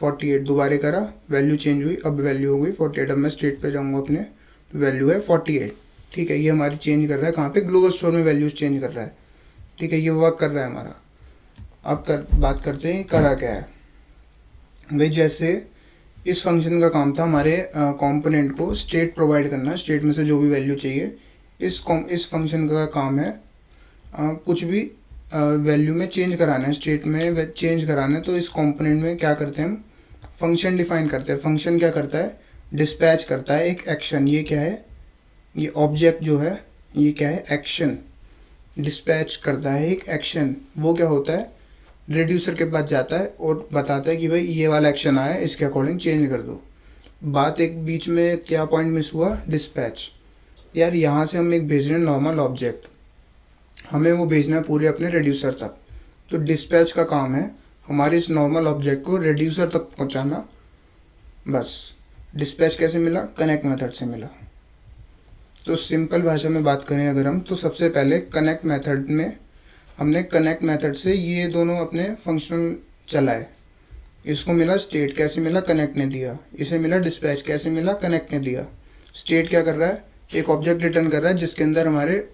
48 दोबारा करा, वैल्यू चेंज हुई, अब वैल्यू हो गई 48। अब मैं स्टेट पे जाऊँगा अपने, तो वैल्यू है 48, ठीक है। ये हमारी चेंज कर रहा है कहाँ पे, ग्लोबल स्टोर में वैल्यूज चेंज कर रहा है, ठीक है। ये वर्क कर रहा है हमारा। अब बात करते हैं करा क्या है भाई। जैसे इस फंक्शन का काम था हमारे कंपोनेंट को स्टेट प्रोवाइड करना, स्टेट में से जो भी वैल्यू चाहिए। इस फंक्शन का काम है कुछ भी वैल्यू में चेंज कराना है, स्टेट में चेंज कराना है। तो इस कंपोनेंट में क्या करते हैं हम, फंक्शन डिफाइन करते हैं। फंक्शन क्या करता है, डिस्पैच करता है एक एक्शन। ये क्या है, ये ऑब्जेक्ट जो है, ये क्या है, एक्शन। डिस्पैच करता है एक एक्शन। वो क्या होता है, रिड्यूसर के पास जाता है और बताता है कि भाई ये वाला एक्शन आया है, इसके अकॉर्डिंग चेंज कर दो। बात एक बीच में क्या पॉइंट मिस हुआ, डिस्पैच। यार यहाँ से हम एक भेज रहे हैं नॉर्मल ऑब्जेक्ट, हमें वो भेजना है पूरे अपने रिड्यूसर तक। तो डिस्पैच का काम है हमारे इस नॉर्मल ऑब्जेक्ट को रिड्यूसर तक पहुँचाना, बस। डिस्पैच कैसे मिला, कनेक्ट मेथड से मिला। तो सिंपल भाषा में बात करें अगर हम, तो सबसे पहले कनेक्ट मेथड में हमने कनेक्ट मेथड से ये दोनों अपने फंक्शनल चलाए। इसको मिला स्टेट, कैसे मिला, कनेक्ट ने दिया। इसे मिला डिस्पैच, कैसे मिला, कनेक्ट ने दिया। स्टेट क्या कर रहा है, एक ऑब्जेक्ट रिटर्न कर रहा है जिसके अंदर हमारे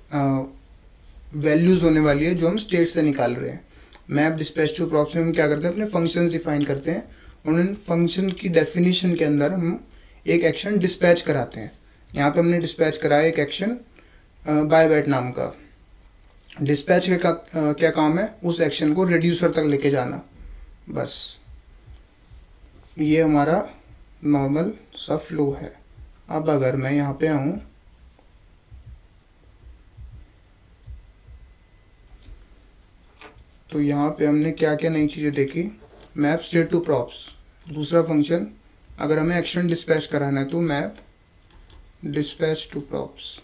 वैल्यूज होने वाली है जो हम स्टेट से निकाल रहे हैं। मैप डिस्पैच टू प्रॉप्स में हम क्या करते हैं, अपने फंक्शंस डिफाइन करते हैं और उन फंक्शन की डेफिनेशन के अंदर हम एक एक्शन डिस्पैच कराते हैं। यहाँ पे हमने डिस्पैच कराया एक एक्शन बाय बैट नाम का। डिस्पैच का क्या काम है, उस एक्शन को रिड्यूसर तक लेके जाना, बस। ये हमारा नॉर्मल सा फ्लो है। अब अगर मैं यहाँ पे आऊँ, तो यहाँ पे हमने क्या क्या नई चीज़ें देखी। मैप स्टेट टू प्रॉप्स, दूसरा फंक्शन। अगर हमें एक्शन डिस्पैच कराना है तो map dispatch to props.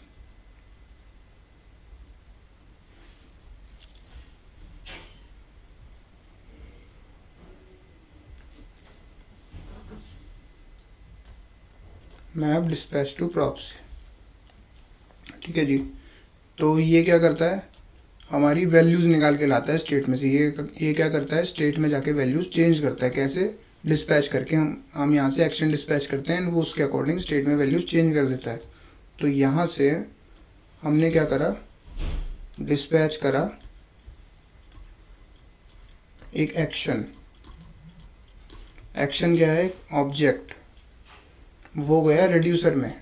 Map dispatch to props, ठीक है जी। तो ये क्या करता है, हमारी वैल्यूज़ निकाल के लाता है स्टेट में से। ये क्या करता है, स्टेट में जाके वैल्यूज़ चेंज करता है। कैसे, डिस्पैच करके। हम यहाँ से एक्शन डिस्पैच करते हैं, वो उसके अकॉर्डिंग स्टेट में वैल्यूज़ चेंज कर देता है। तो यहाँ से हमने क्या करा, डिस्पैच करा एक एक्शन। एक्शन क्या है, ऑब्जेक्ट, वो गया रिड्यूसर में।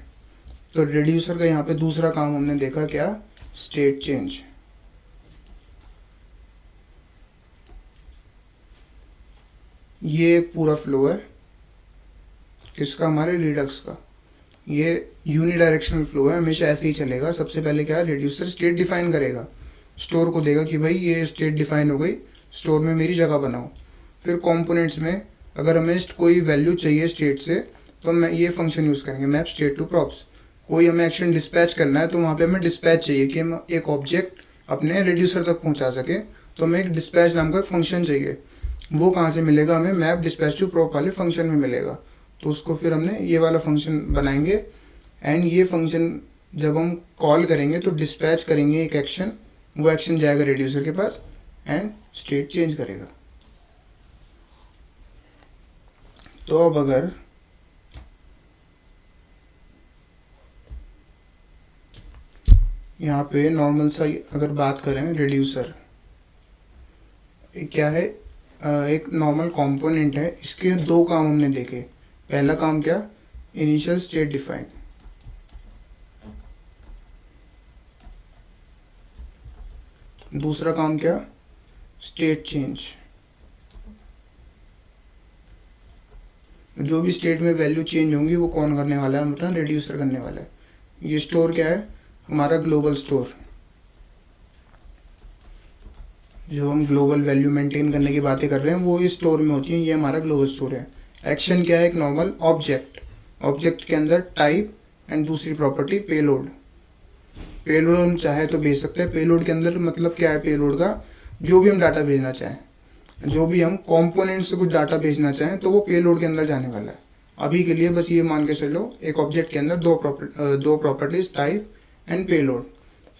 तो रिड्यूसर का यहाँ पे दूसरा काम हमने देखा क्या, स्टेट चेंज। ये एक पूरा फ्लो है किसका, हमारे रिडक्स का। ये यूनिडायरेक्शनल फ्लो है, हमेशा ऐसे ही चलेगा। सबसे पहले क्या, रिड्यूसर स्टेट डिफाइन करेगा, स्टोर को देगा कि भाई ये स्टेट डिफाइन हो गई, स्टोर में मेरी जगह बनाओ। फिर कंपोनेंट्स में अगर हमें कोई वैल्यू चाहिए स्टेट से, तो हम ये फंक्शन यूज़ करेंगे, मैप स्टेट टू प्रॉप्स। कोई हमें एक्शन डिस्पैच करना है तो वहाँ पे हमें डिस्पैच चाहिए कि हम एक ऑब्जेक्ट अपने रिड्यूसर तक पहुँचा सके, तो हमें एक डिस्पैच नाम का एक फंक्शन चाहिए। वो कहाँ से मिलेगा, हमें मैप डिस्पैच टू प्रॉप वाले फंक्शन में मिलेगा। तो उसको फिर हमने ये वाला फंक्शन बनाएंगे, एंड ये फंक्शन जब हम कॉल करेंगे तो डिस्पैच करेंगे एक एक्शन, वो एक्शन जाएगा रिड्यूसर के पास एंड स्टेट चेंज करेगा। तो अब अगर यहाँ पे नॉर्मल सा अगर बात करें, रिड्यूसर क्या है, एक नॉर्मल कंपोनेंट है। इसके दो काम हमने देखे। पहला काम क्या, इनिशियल स्टेट डिफाइन। दूसरा काम क्या, स्टेट चेंज। जो भी स्टेट में वैल्यू चेंज होंगी वो कौन करने वाला है, मतलब रिड्यूसर करने वाला है। ये स्टोर क्या है, हमारा ग्लोबल स्टोर। जो हम ग्लोबल वैल्यू मेंटेन करने की बातें कर रहे हैं वो इस स्टोर में होती है, ये हमारा ग्लोबल स्टोर है। एक्शन क्या है, एक नॉर्मल ऑब्जेक्ट। ऑब्जेक्ट के अंदर टाइप एंड दूसरी प्रॉपर्टी पेलोड। पेलोड हम चाहे तो भेज सकते हैं। पेलोड के अंदर मतलब क्या है, पेलोड का जो भी हम डाटा भेजना चाहें, जो भी हम कंपोनेंट से कुछ डाटा भेजना चाहें तो वो पेलोड के अंदर जाने वाला है। अभी के लिए बस ये मान के चलो एक ऑब्जेक्ट के अंदर दो प्रॉपर्टीज, टाइप एंड पेलोड।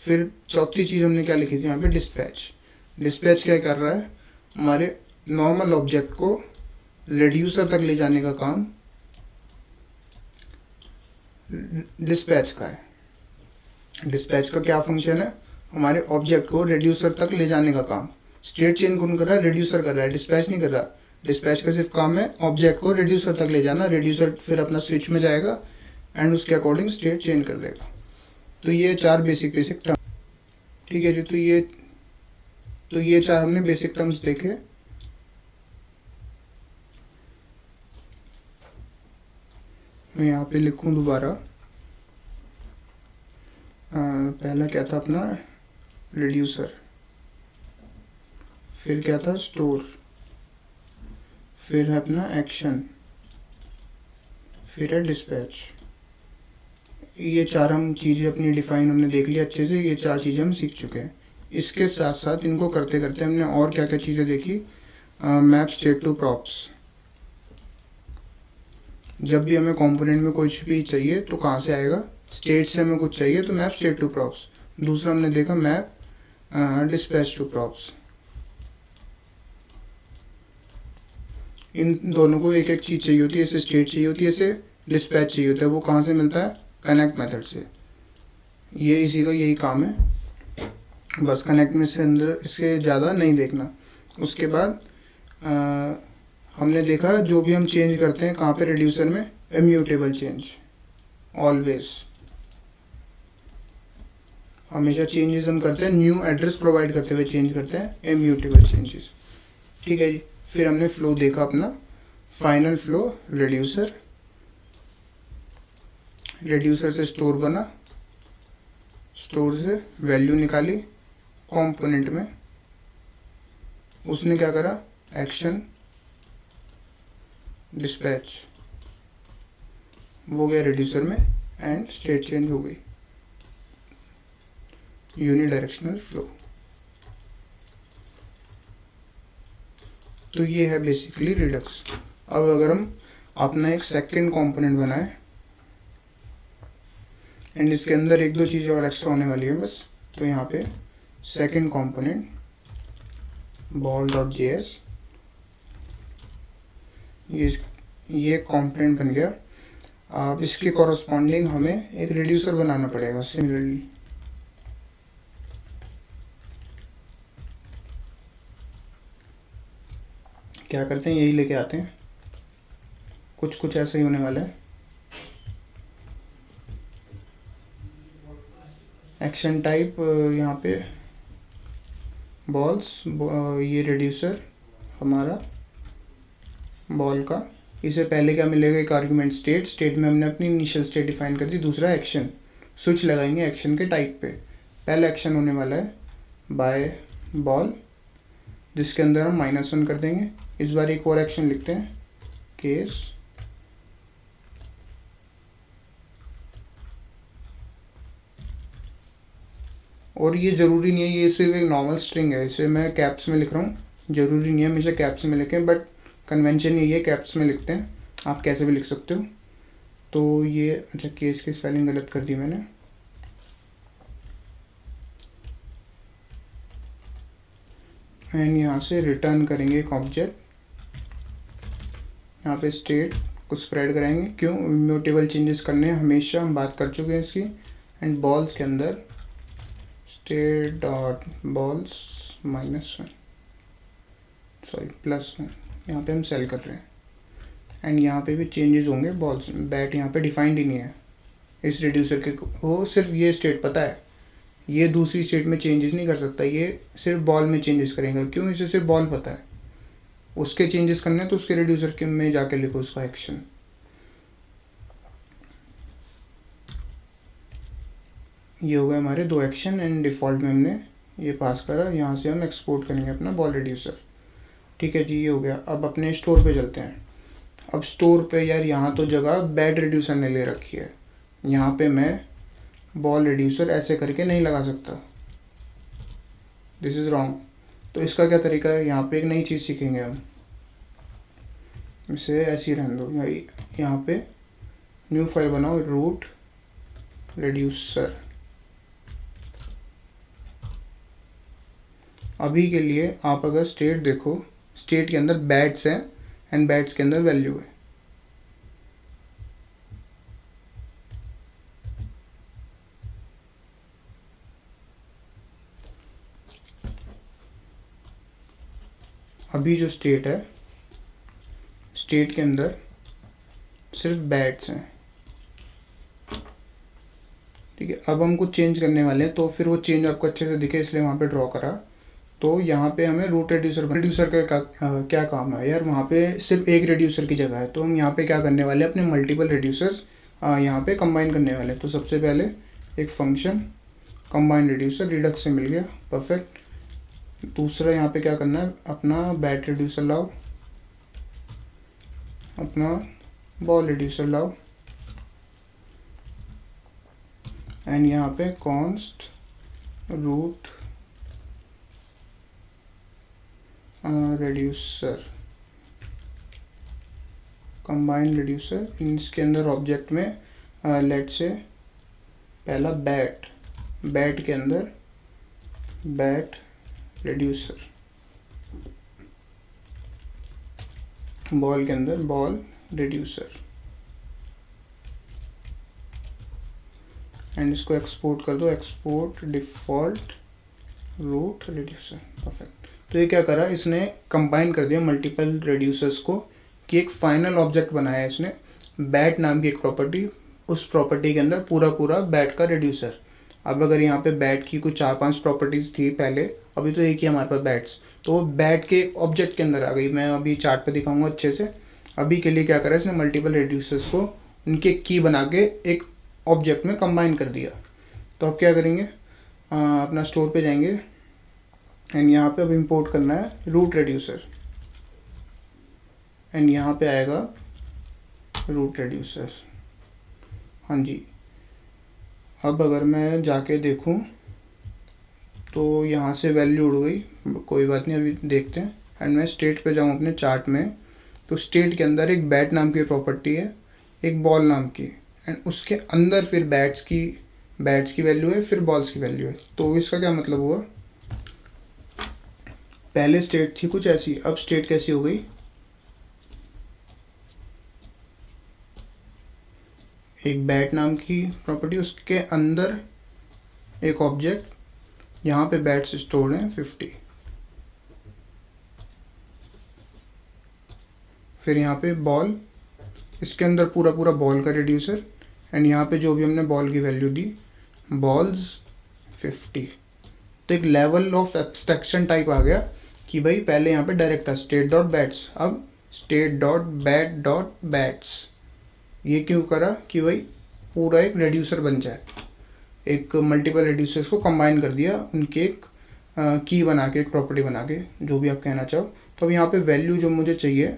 फिर चौथी चीज़ हमने क्या लिखी थी यहाँ पे, डिस्पैच। डिस्पैच क्या कर रहा है, हमारे नॉर्मल ऑब्जेक्ट को रिड्यूसर तक ले जाने का काम डिस्पैच का है। डिस्पैच का क्या फंक्शन है, हमारे ऑब्जेक्ट को रिड्यूसर तक ले जाने का काम। स्टेट चेंज कौन कर रहा है, रिड्यूसर कर रहा है, डिस्पैच नहीं कर रहा। डिस्पैच का सिर्फ काम है ऑब्जेक्ट को रिड्यूसर तक ले जाना। रिड्यूसर फिर अपना स्विच में जाएगा एंड उसके अकॉर्डिंग स्टेट चेंज कर देगा। तो ये 4 बेसिक टर्म, ठीक है जी। तो ये 4 हमने बेसिक टर्म्स देखे। मैं यहाँ पे लिखूँ दोबारा। पहला क्या था अपना, रिड्यूसर, फिर क्या था, स्टोर, फिर है अपना एक्शन, फिर है डिस्पैच। ये 4 हम चीज़ें अपनी डिफाइन हमने देख लिया अच्छे से। ये 4 चीज़ें हम सीख चुके हैं। इसके साथ साथ इनको करते करते हमने और क्या क्या चीज़ें देखी, मैप स्टेट टू प्रॉप्स। जब भी हमें कंपोनेंट में कुछ भी चाहिए तो कहाँ से आएगा, स्टेट से हमें कुछ चाहिए तो मैप स्टेट टू प्रॉप्स। दूसरा हमने देखा मैप डिस्पैच टू प्रॉप्स। इन दोनों को एक एक चीज़ चाहिए होती है, ऐसे स्टेट चाहिए होती है, ऐसे डिस्पैच चाहिए होता है। वो कहाँ से मिलता है, कनेक्ट मेथड से। ये इसी का यही काम है, बस कनेक्ट में से अंदर इसके ज़्यादा नहीं देखना। उसके बाद हमने देखा जो भी हम चेंज करते हैं कहाँ पे, रिड्यूसर में, इम्यूटेबल चेंज। ऑलवेज हमेशा चेंजेस हम करते हैं न्यू एड्रेस प्रोवाइड करते हुए चेंज करते हैं, इम्यूटेबल चेंजेस, ठीक है जी। फिर हमने फ्लो देखा अपना, फाइनल फ्लो, रिड्यूसर, रिड्यूसर से स्टोर बना, स्टोर से वैल्यू निकाली कंपोनेंट में, उसने क्या करा, एक्शन, डिस्पैच, वो गया रिड्यूसर में एंड स्टेट चेंज हो गई, यूनिडायरेक्शनल फ्लो। तो ये है बेसिकली रिडक्स। अब अगर हम अपना एक सेकंड कंपोनेंट बनाए एंड इसके अंदर एक दो चीज़ें और एक्स्ट्रा होने वाली है बस, तो यहाँ पे सेकंड कंपोनेंट ball.js, ये कंपोनेंट बन गया। अब इसके कॉरस्पॉन्डिंग हमें एक रिड्यूसर बनाना पड़ेगा। सिमिलरली क्या करते हैं, यही लेके आते हैं, कुछ ऐसा ही होने वाला है। एक्शन टाइप यहाँ पे बॉल्स, ये रिड्यूसर हमारा बॉल का। इसे पहले क्या मिलेगा, एक आर्गुमेंट स्टेट। स्टेट में हमने अपनी इनिशियल स्टेट डिफाइन कर दी। दूसरा एक्शन, स्विच लगाएंगे एक्शन के टाइप पे। पहला एक्शन होने वाला है बाय बॉल, जिसके अंदर हम -1 कर देंगे। इस बार एक और एक्शन लिखते हैं, केस, और ये ज़रूरी नहीं है, ये सिर्फ एक नॉर्मल स्ट्रिंग है, इसे मैं कैप्स में लिख रहा हूँ। ज़रूरी नहीं है हमेशा कैप्स में लिखें, बट कन्वेंशन यही है कैप्स में लिखते हैं। आप कैसे भी लिख सकते हो। तो ये अच्छा, केस की स्पेलिंग गलत कर दी मैंने। एंड यहाँ से रिटर्न करेंगे एक ऑब्जेक्ट, यहाँ पे स्टेट को स्प्रेड कराएंगे। क्यों, इम्यूटेबल चेंजेस करने हैं हमेशा, हम बात कर चुके हैं इसकी। एंड बॉल्स के अंदर स्टेट डॉट बॉल्स -1, सॉरी +1, यहाँ पे हम सेल कर रहे हैं। एंड यहाँ पे भी चेंजेस होंगे बॉल्स में। बैट यहाँ पे डिफाइंड ही नहीं है इस रिड्यूसर के, वो सिर्फ ये स्टेट पता है, ये दूसरी स्टेट में चेंजेस नहीं कर सकता, ये सिर्फ बॉल में चेंजेस करेंगे। क्यों, इसे सिर्फ बॉल पता है। उसके चेंजेस करने तो उसके रिड्यूसर के में जाके लिखो उसका एक्शन। ये हो गए हमारे 2 एक्शन। एंड डिफ़ॉल्ट में हमने ये पास करा, यहाँ से हम एक्सपोर्ट करेंगे अपना बॉल रिड्यूसर। ठीक है जी, ये हो गया। अब अपने स्टोर पे चलते हैं। अब स्टोर पे यार यहाँ तो जगह बैट रिड्यूसर ने ले रखी है। यहाँ पे मैं बॉल रिड्यूसर ऐसे करके नहीं लगा सकता, दिस इज़ रॉन्ग। तो इसका क्या तरीका है, यहाँ पे एक नई चीज़ सीखेंगे हम, इसे ऐसे ही रहने दो, यहाँ पे न्यू फाइल बनाओ, रूट रिड्यूसर। अभी के लिए आप अगर स्टेट देखो, स्टेट के अंदर बैट्स हैं एंड बैट्स के अंदर वैल्यू है। अभी जो स्टेट है, स्टेट के अंदर सिर्फ बैट्स हैं, ठीक है। अब हम कुछ चेंज करने वाले हैं, तो फिर वो चेंज आपको अच्छे से दिखे इसलिए वहाँ पे ड्रॉ करा। तो यहाँ पे हमें रूट रिड्यूसर का क्या काम है यार, वहाँ पे सिर्फ एक रिड्यूसर की जगह है, तो हम यहाँ पे क्या करने वाले हैं, अपने मल्टीपल रिड्यूसर्स यहाँ पे कंबाइन करने वाले हैं। तो सबसे पहले एक फंक्शन कंबाइन रिड्यूसर, रिडक्स से मिल गया, परफेक्ट। दूसरा यहाँ पे क्या करना है, अपना बैट रिड्यूसर लाओ, अपना बॉल रिड्यूसर लाओ, एंड यहाँ पे const root reducer, combine reducer. इसके अंदर ऑब्जेक्ट में लेट से पहला बैट, बैट के अंदर बैट रिड्यूसर, बॉल के अंदर बॉल रिड्यूसर, एंड इसको एक्सपोर्ट कर दो, export default root reducer, perfect. तो ये क्या करा, इसने कंबाइन कर दिया मल्टीपल रिड्यूसर्स को कि एक फाइनल ऑब्जेक्ट बनाया है इसने, बैट नाम की एक प्रॉपर्टी, उस प्रॉपर्टी के अंदर पूरा पूरा बैट का रिड्यूसर। अब अगर यहाँ पे बैट की कुछ 4-5 प्रॉपर्टीज़ थी पहले, अभी तो एक ही हमारे पास बैट्स, तो वो बैट के ऑब्जेक्ट के अंदर आ गई। मैं अभी चार्ट पे दिखाऊंगा अच्छे से। अभी के लिए क्या करा इसने, मल्टीपल रिड्यूसर्स को उनके की बना के एक ऑब्जेक्ट में कंबाइन कर दिया। तो अब क्या करेंगे, अपना स्टोर पे जाएंगे एंड यहाँ पे अब इंपोर्ट करना है रूट रिड्यूसर, एंड यहाँ पे आएगा रूट रिड्यूसर। हाँ जी, अब अगर मैं जाके देखूँ तो यहाँ से वैल्यू उड़ गई, कोई बात नहीं, अभी देखते हैं। एंड मैं स्टेट पे जाऊँ अपने चार्ट में, तो स्टेट के अंदर एक बैट नाम की प्रॉपर्टी है, एक बॉल नाम की, एंड उसके अंदर फिर बैट्स की वैल्यू है, फिर बॉल्स की वैल्यू है। तो इसका क्या मतलब हुआ, पहले स्टेट थी कुछ ऐसी, अब स्टेट कैसी हो गई, एक बैट नाम की प्रॉपर्टी, उसके अंदर एक ऑब्जेक्ट, यहाँ पे बैट्स स्टोर्ड हैं 50, फिर यहाँ पे बॉल, इसके अंदर पूरा पूरा बॉल का रिड्यूसर, एंड यहाँ पे जो भी हमने बॉल की वैल्यू दी, बॉल्स 50। तो एक लेवल ऑफ एब्स्ट्रैक्शन टाइप आ गया कि भाई पहले यहाँ पे डायरेक्ट था स्टेट डॉट बैट्स, अब state dot bat dot bats. ये क्यों करा कि भाई पूरा एक रिड्यूसर बन जाए, एक मल्टीपल रिड्यूसर्स को कंबाइन कर दिया, उनके एक की बना के, एक प्रॉपर्टी बना के, जो भी आप कहना चाहो। तो अब यहाँ पे वैल्यू जो मुझे चाहिए,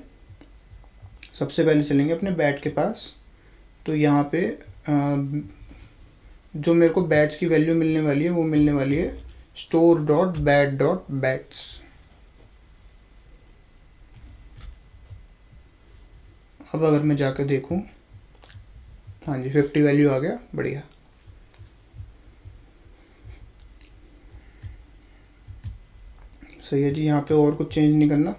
सबसे पहले चलेंगे अपने बैट के पास। तो यहाँ पे जो मेरे को बैट्स की वैल्यू मिलने वाली है वो मिलने वाली है store dot bat dot bats. अब अगर मैं जाकर देखूँ, हाँ जी 50 वैल्यू आ गया, बढ़िया। सही है जी, यहाँ पे और कुछ चेंज नहीं करना।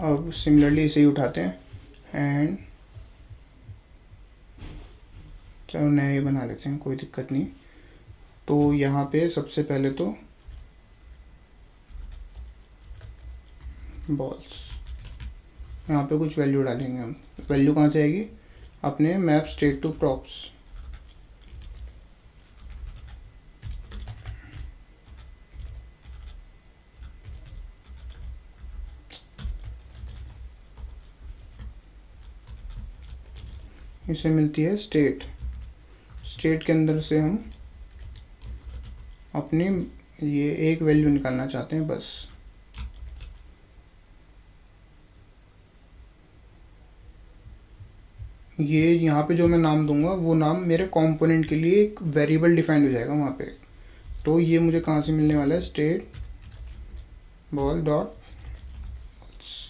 अब सिमिलरली इसे ही उठाते हैं एंड चलो नया ही बना लेते हैं, कोई दिक्कत नहीं। तो यहाँ पे सबसे पहले तो बॉल्स, यहाँ पे कुछ वैल्यू डालेंगे हम। वैल्यू कहाँ से आएगी, अपने मैप स्टेट टू प्रॉप्स। इसे मिलती है स्टेट, स्टेट के अंदर से हम अपनी ये एक वैल्यू निकालना चाहते हैं बस। ये यहाँ पे जो मैं नाम दूंगा वो नाम मेरे कंपोनेंट के लिए एक वेरिएबल डिफाइंड हो जाएगा वहाँ पे। तो ये मुझे कहाँ से मिलने वाला है, स्टेट बॉल डॉट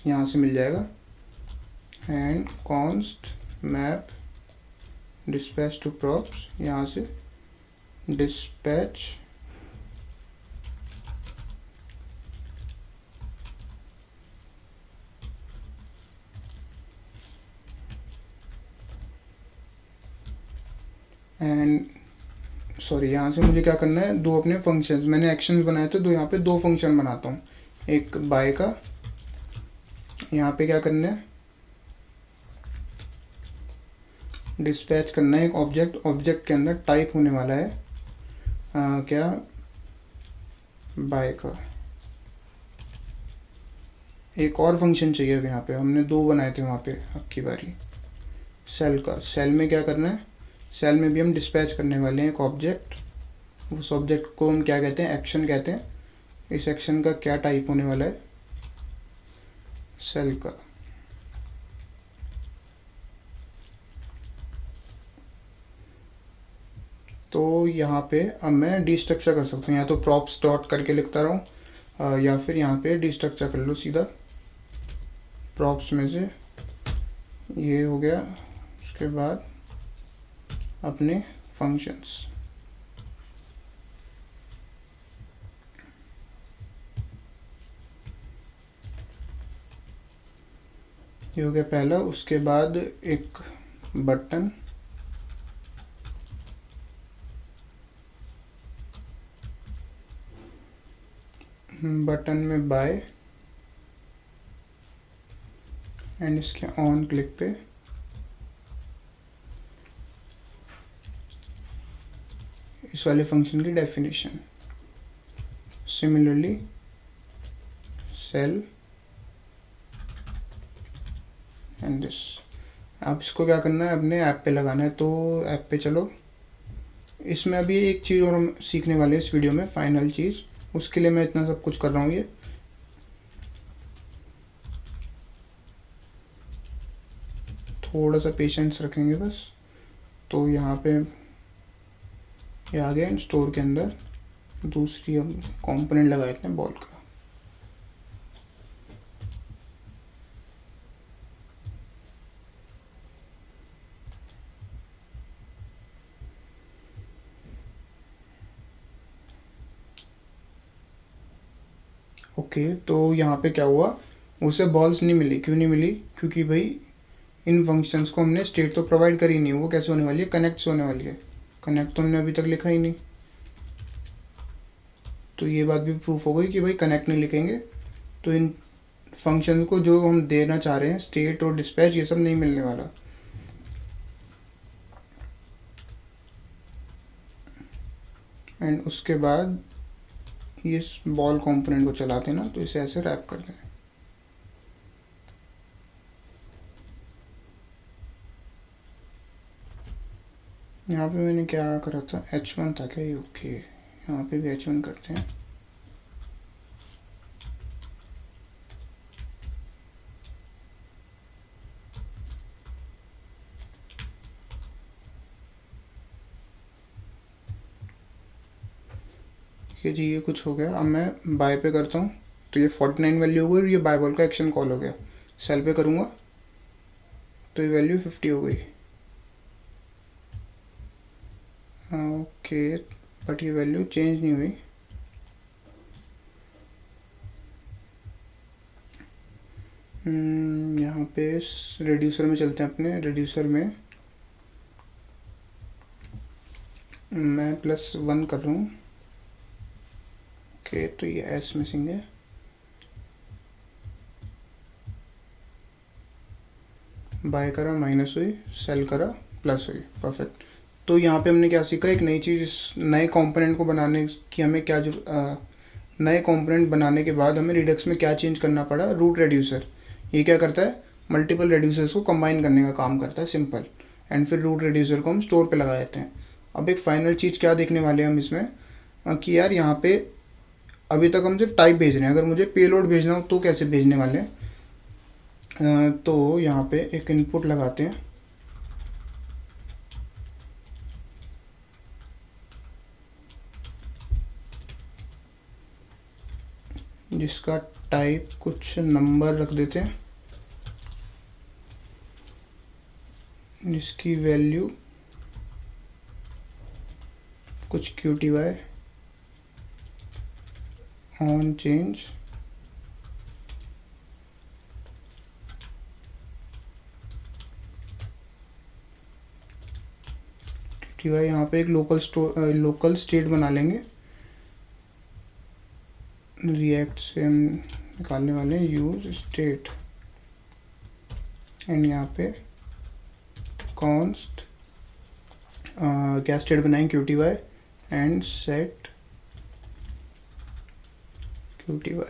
यहाँ से मिल जाएगा, and const map dispatch to props, यहाँ से डिस्पैच एंड सॉरी, यहाँ से मुझे क्या करना है, दो अपने फंक्शंस मैंने एक्शंस बनाए थे, दो यहाँ पे दो फंक्शन बनाता हूँ, एक बाय का, यहाँ पे क्या करना है, डिस्पैच करना है एक ऑब्जेक्ट के अंदर टाइप होने वाला है क्या, बाय का। एक और फंक्शन चाहिए अब, यहाँ पे हमने दो बनाए थे वहाँ पे, अब की बारी सेल का। सेल में क्या करना है, सेल में भी हम डिस्पैच करने वाले हैं एक ऑब्जेक्ट, उस ऑब्जेक्ट को हम क्या कहते हैं, एक्शन कहते हैं। इस एक्शन का क्या टाइप होने वाला है, सेल का। तो यहाँ पे अब मैं डिस्ट्रक्चर कर सकता हूँ, या तो प्रॉप्स डॉट करके लिखता रहूँ, या फिर यहाँ पे डिस्ट्रक्चर कर लो सीधा, प्रॉप्स में से ये हो गया, उसके बाद अपने फंक्शंस, ये हो गया पहला। उसके बाद एक बटन, बटन में बाय, एंड इसके ऑन क्लिक पे इस वाले फंक्शन की definition. Similarly sell and this. आप इसको क्या करना है, अपने ऐप पे लगाना है। तो ऐप पे चलो, इसमें अभी एक चीज़ और हम सीखने वाले हैं इस वीडियो में, फाइनल चीज़, उसके लिए मैं इतना सब कुछ कर रहा हूँ। ये थोड़ा सा पेशेंस रखेंगे बस। तो यहाँ पे ये आ गया स्टोर के अंदर, दूसरी हम कंपोनेंट लगाए थे बॉल का। ओके, तो यहाँ पे क्या हुआ, उसे बॉल्स नहीं मिली। क्यों नहीं मिली, क्योंकि भाई इन फंक्शंस को हमने स्टेट तो प्रोवाइड करी नहीं। वो कैसे होने वाली है, कनेक्ट होने वाली है। कनेक्ट तो हमने अभी तक लिखा ही नहीं, तो ये बात भी प्रूफ हो गई कि भाई कनेक्ट नहीं लिखेंगे तो इन फंक्शन को जो हम देना चाह रहे हैं, स्टेट और डिस्पैच, ये सब नहीं मिलने वाला। एंड उसके बाद इस बॉल कंपोनेंट को चलाते हैं ना, तो इसे ऐसे रैप करते हैं। यहाँ पे मैंने क्या करा था, H1 था क्या ये, ओके, यहाँ पे भी H1 करते हैं। ये जी, ये कुछ हो गया। अब मैं बाय पे करता हूँ, तो ये 49 वैल्यू हो गई, और ये बाय बॉल का एक्शन कॉल हो गया। सेल पे करूँगा तो ये वैल्यू 50 हो गई। ओके, बट ये वैल्यू चेंज नहीं हुई। यहाँ पे रेड्यूसर में चलते हैं, अपने रेड्यूसर में मैं +1 कर रहा हूँ। ओके, तो ये एस मिसिंग है। बाय करा माइनस हुई, सेल करा प्लस हुई, परफेक्ट। तो यहाँ पे हमने क्या सीखा, एक नई चीज़, इस नए कंपोनेंट को बनाने की हमें क्या नए कंपोनेंट बनाने के बाद हमें रिडक्स में क्या चेंज करना पड़ा, रूट रेड्यूसर। ये क्या करता है, मल्टीपल रेड्यूसर्स को कंबाइन करने का काम करता है, सिंपल। एंड फिर रूट रेड्यूसर को हम स्टोर पे लगा देते हैं। अब एक फाइनल चीज़ क्या देखने वाले हैं हम इसमें, कि यार यहाँ पे अभी तक हम सिर्फ टाइप भेज रहे हैं, अगर मुझे पेलोड भेजना हो तो कैसे भेजने वाले हैं। तो यहाँ पे एक इनपुट लगाते हैं, जिसका टाइप कुछ नंबर रख देते हैं, जिसकी वैल्यू कुछ QTY ऑन चेंज QTY यहाँ पे एक लोकल स्टेट बना लेंगे। रिएक्ट से हम निकालने वाले हैं यूज स्टेट, एंड यहाँ पे कॉन्स्ट क्या स्टेट बनाएंगे QTY एंड सेट QTY।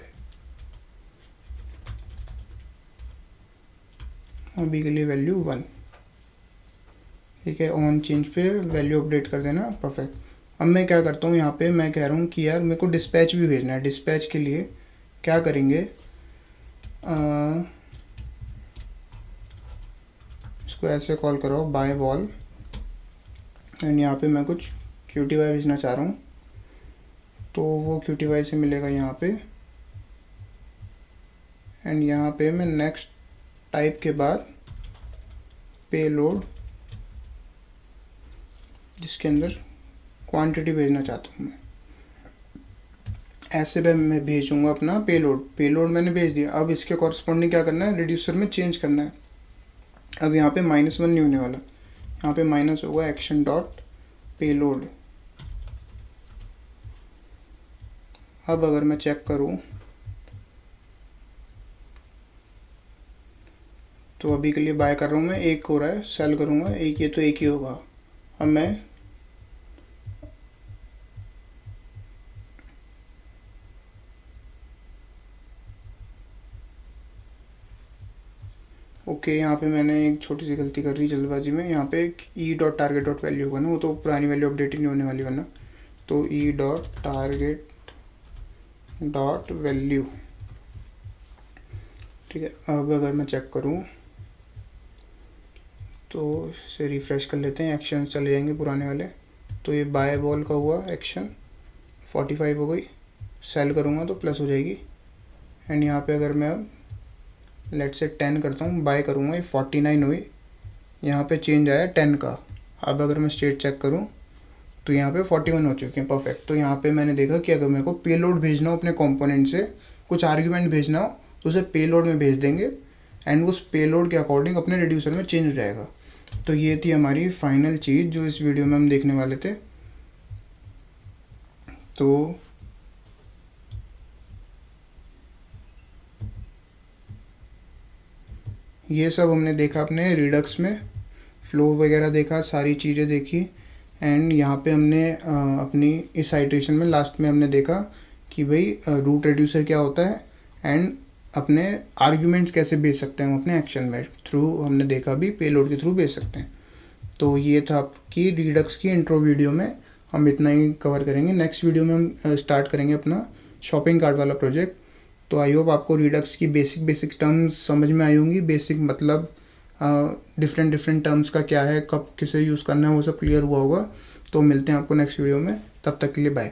अभी के लिए वैल्यू 1, ठीक है। ऑन चेंज पे वैल्यू अपडेट कर देना, परफेक्ट। अब मैं क्या करता हूँ, यहाँ पे मैं कह रहा हूँ कि यार मेरे को डिस्पैच भी भेजना है। डिस्पैच के लिए क्या करेंगे, इसको ऐसे कॉल करो बाय वॉल, एंड यहाँ पे मैं कुछ QTY भेजना चाह रहा हूँ, तो वो QTY से मिलेगा यहाँ पे। एंड यहाँ पे मैं नेक्स्ट टाइप के बाद पेलोड, जिसके अंदर क्वांटिटी भेजना चाहता हूँ मैं, ऐसे मैं भेजूँगा अपना पेलोड मैंने भेज दिया। अब इसके कॉरस्पॉन्डिंग क्या करना है, रिड्यूसर में चेंज करना है। अब यहाँ पे -1 नहीं होने वाला, यहाँ पे माइनस होगा एक्शन डॉट पेलोड। अब अगर मैं चेक करूँ तो अभी के लिए बाय कर रहा हूँ मैं, 1 हो रहा है, सेल करूँगा 1, ये तो 1 ही होगा। अब मैं ओके, यहाँ पे मैंने एक छोटी सी गलती कर दी जल्दबाजी में। यहाँ पे E dot target dot value होगा ना, वो तो पुरानी वैल्यू अपडेट ही नहीं होने वाली वरना। तो E dot target dot value, ठीक है। अब अगर मैं चेक करूँ तो इसे रिफ़्रेश कर लेते हैं, एक्शन चले जाएंगे पुराने वाले। तो ये बाय बॉल का हुआ एक्शन, 45 हो गई, सेल करूँगा तो प्लस हो जाएगी। एंड यहाँ पे अगर मैं लेट से 10 करता हूँ, बाय करूँगा, ये 49 हुई, यहाँ पे चेंज आया 10 का। अब अगर मैं स्टेट चेक करूँ तो यहाँ पे 41 हो चुके हैं, परफेक्ट। तो यहाँ पे मैंने देखा कि अगर मेरे को पेलोड भेजना हो अपने कंपोनेंट से, कुछ आर्ग्यूमेंट भेजना हो, तो उसे पेलोड में भेज देंगे एंड उस पेलोड के अकॉर्डिंग अपने रिड्यूसर में चेंज हो जाएगा। तो ये थी हमारी फाइनल चीज़ जो इस वीडियो में हम देखने वाले थे। तो ये सब हमने देखा अपने रिडक्स में, फ्लो वगैरह देखा, सारी चीज़ें देखी। एंड यहाँ पे हमने अपनी इस आइट्रेशन में लास्ट में हमने देखा कि भाई रूट रिड्यूसर क्या होता है एंड अपने आर्ग्यूमेंट्स कैसे भेज सकते हैं हम अपने एक्शन में थ्रू, हमने देखा भी पेलोड के थ्रू भेज सकते हैं। तो ये था आपकी रिडक्स की इंट्रो वीडियो में, हम इतना ही कवर करेंगे। नेक्स्ट वीडियो में हम स्टार्ट करेंगे अपना शॉपिंग कार्ट वाला प्रोजेक्ट। तो आई होप आपको रिडक्स की बेसिक टर्म्स समझ में आई होंगी, बेसिक मतलब डिफरेंट टर्म्स का क्या है, कब किसे यूज़ करना है, वो सब क्लियर हुआ होगा। तो मिलते हैं आपको नेक्स्ट वीडियो में, तब तक के लिए बाय।